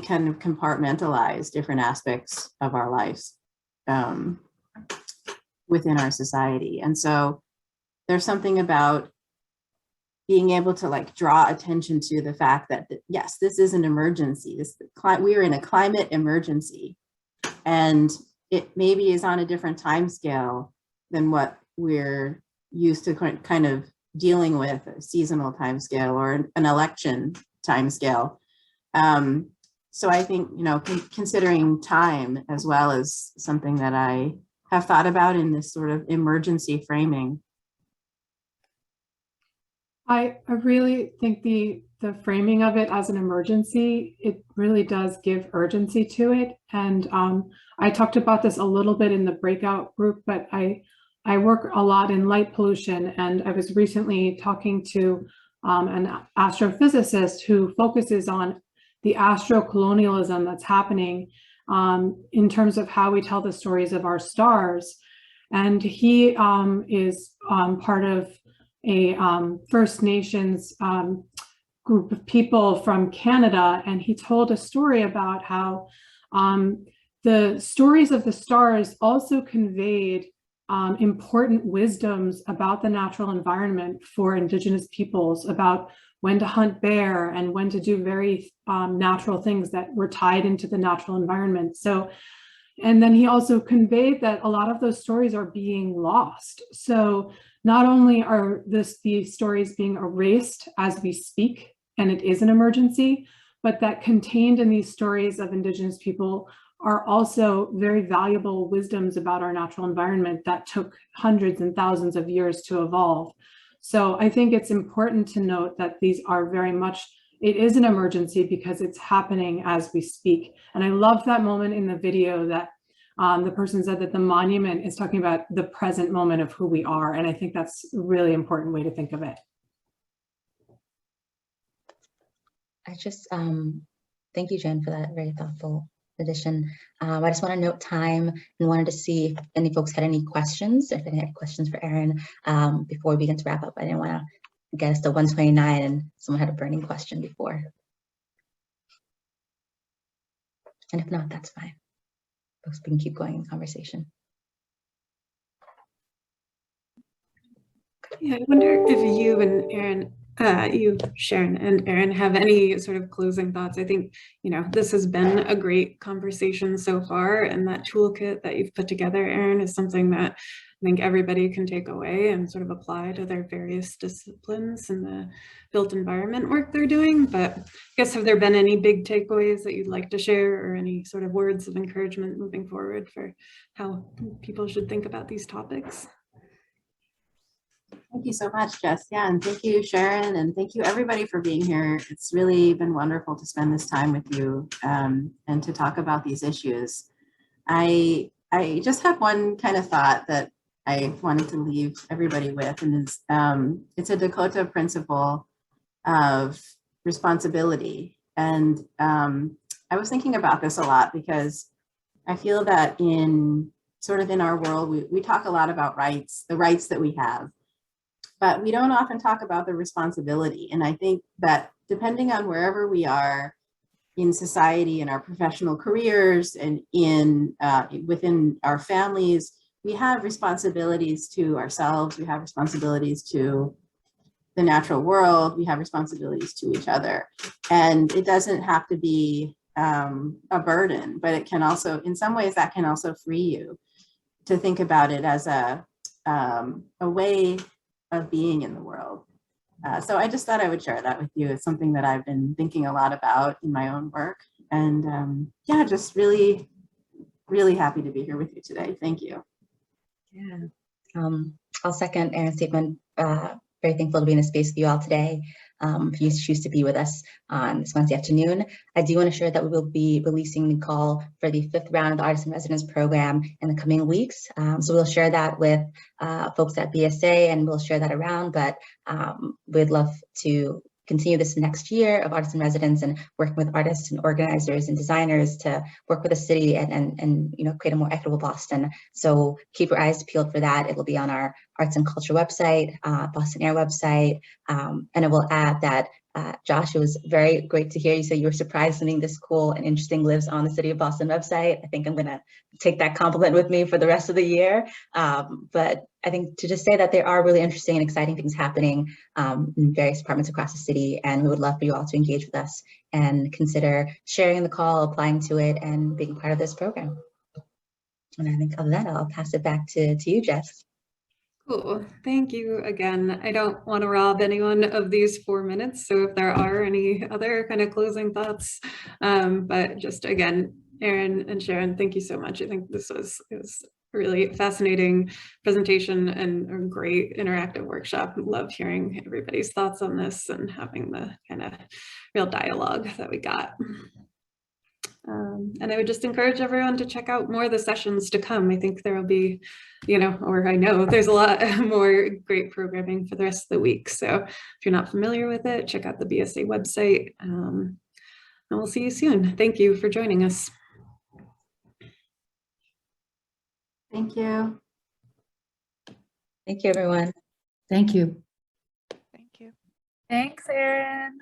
kind of compartmentalize different aspects of our lives within our society. And so there's something about being able to draw attention to the fact that, yes, this is an emergency. We are in a climate emergency, and it maybe is on a different time scale than what we're used to kind of dealing with a seasonal timescale or an election timescale. So I think, you know, considering time as well as something that I have thought about in this sort of emergency framing. I really think the framing of it as an emergency, it really does give urgency to it. And I talked about this a little bit in the breakout group, but I work a lot in light pollution, and I was recently talking to an astrophysicist who focuses on the astrocolonialism that's happening in terms of how we tell the stories of our stars. And he is part of a First Nations group of people from Canada, and he told a story about how the stories of the stars also conveyed important wisdoms about the natural environment for Indigenous peoples, about when to hunt bear and when to do very natural things that were tied into the natural environment. So, and then he also conveyed that a lot of those stories are being lost. So not only are these stories being erased as we speak, and it is an emergency, but that contained in these stories of Indigenous people are also very valuable wisdoms about our natural environment that took hundreds and thousands of years to evolve. So I think it's important to note that these are very much, it is an emergency because it's happening as we speak. And I love that moment in the video that the person said that the monument is talking about the present moment of who we are. And I think that's a really important way to think of it. I just, thank you, Jen, for that very thoughtful addition. I just want to note time and wanted to see if any folks had any questions, if any had questions for Erin before we begin to wrap up. I didn't want to get us to 1:29 and someone had a burning question before. And if not, that's fine. Folks, we can keep going in conversation. Yeah, I wonder if you and Erin, you, Sharon and Erin, have any sort of closing thoughts. I think, you know, this has been a great conversation so far, and that toolkit that you've put together, Erin, is something that I think everybody can take away and sort of apply to their various disciplines and the built environment work they're doing. But I guess, have there been any big takeaways that you'd like to share, or any sort of words of encouragement moving forward for how people should think about these topics? Thank you so much, Jess. Yeah, and thank you, Sharon, and thank you everybody for being here. It's really been wonderful to spend this time with you and to talk about these issues. I just have one kind of thought that I wanted to leave everybody with, and it's a Dakota principle of responsibility. And I was thinking about this a lot because I feel that in our world, we talk a lot about rights, the rights that we have, but we don't often talk about the responsibility. And I think that depending on wherever we are in society, in our professional careers, and within our families, we have responsibilities to ourselves, we have responsibilities to the natural world, we have responsibilities to each other. And it doesn't have to be a burden, but it can also, in some ways, that can also free you to think about it as a way of being in the world. So I just thought I would share that with you. It's something that I've been thinking a lot about in my own work. And yeah, just really, really happy to be here with you today. Thank you. Yeah, I'll second Erin's statement. Very thankful to be in a space with you all today. If you choose to be with us on this Wednesday afternoon, I do want to share that we will be releasing the call for the 5th round of the Artist in Residence program in the coming weeks. So we'll share that with folks at BSA, and we'll share that around, but we'd love to continue this next year of Artists in Residence and working with artists and organizers and designers to work with the city and you know, create a more equitable Boston. So keep your eyes peeled for that. It will be on our Arts and Culture website, Boston Air website, and I will add that Josh, it was very great to hear you say you were surprised something this cool and interesting lives on the City of Boston website. I think I'm going to take that compliment with me for the rest of the year. But I think to just say that there are really interesting and exciting things happening in various departments across the city, and we would love for you all to engage with us and consider sharing the call, applying to it, and being part of this program. And I think other than that, I'll pass it back to you, Jess. Cool. Thank you again. I don't want to rob anyone of these 4 minutes, so if there are any other kind of closing thoughts, but just again, Erin and Sharon, thank you so much. I think it was a really fascinating presentation and a great interactive workshop. Love hearing everybody's thoughts on this and having the kind of real dialogue that we got. And I would just encourage everyone to check out more of the sessions to come. I think there will be, or I know there's a lot more great programming for the rest of the week. So if you're not familiar with it, check out the BSA website, and we'll see you soon. Thank you for joining us. Thank you. Thank you, everyone. Thank you. Thanks, Erin.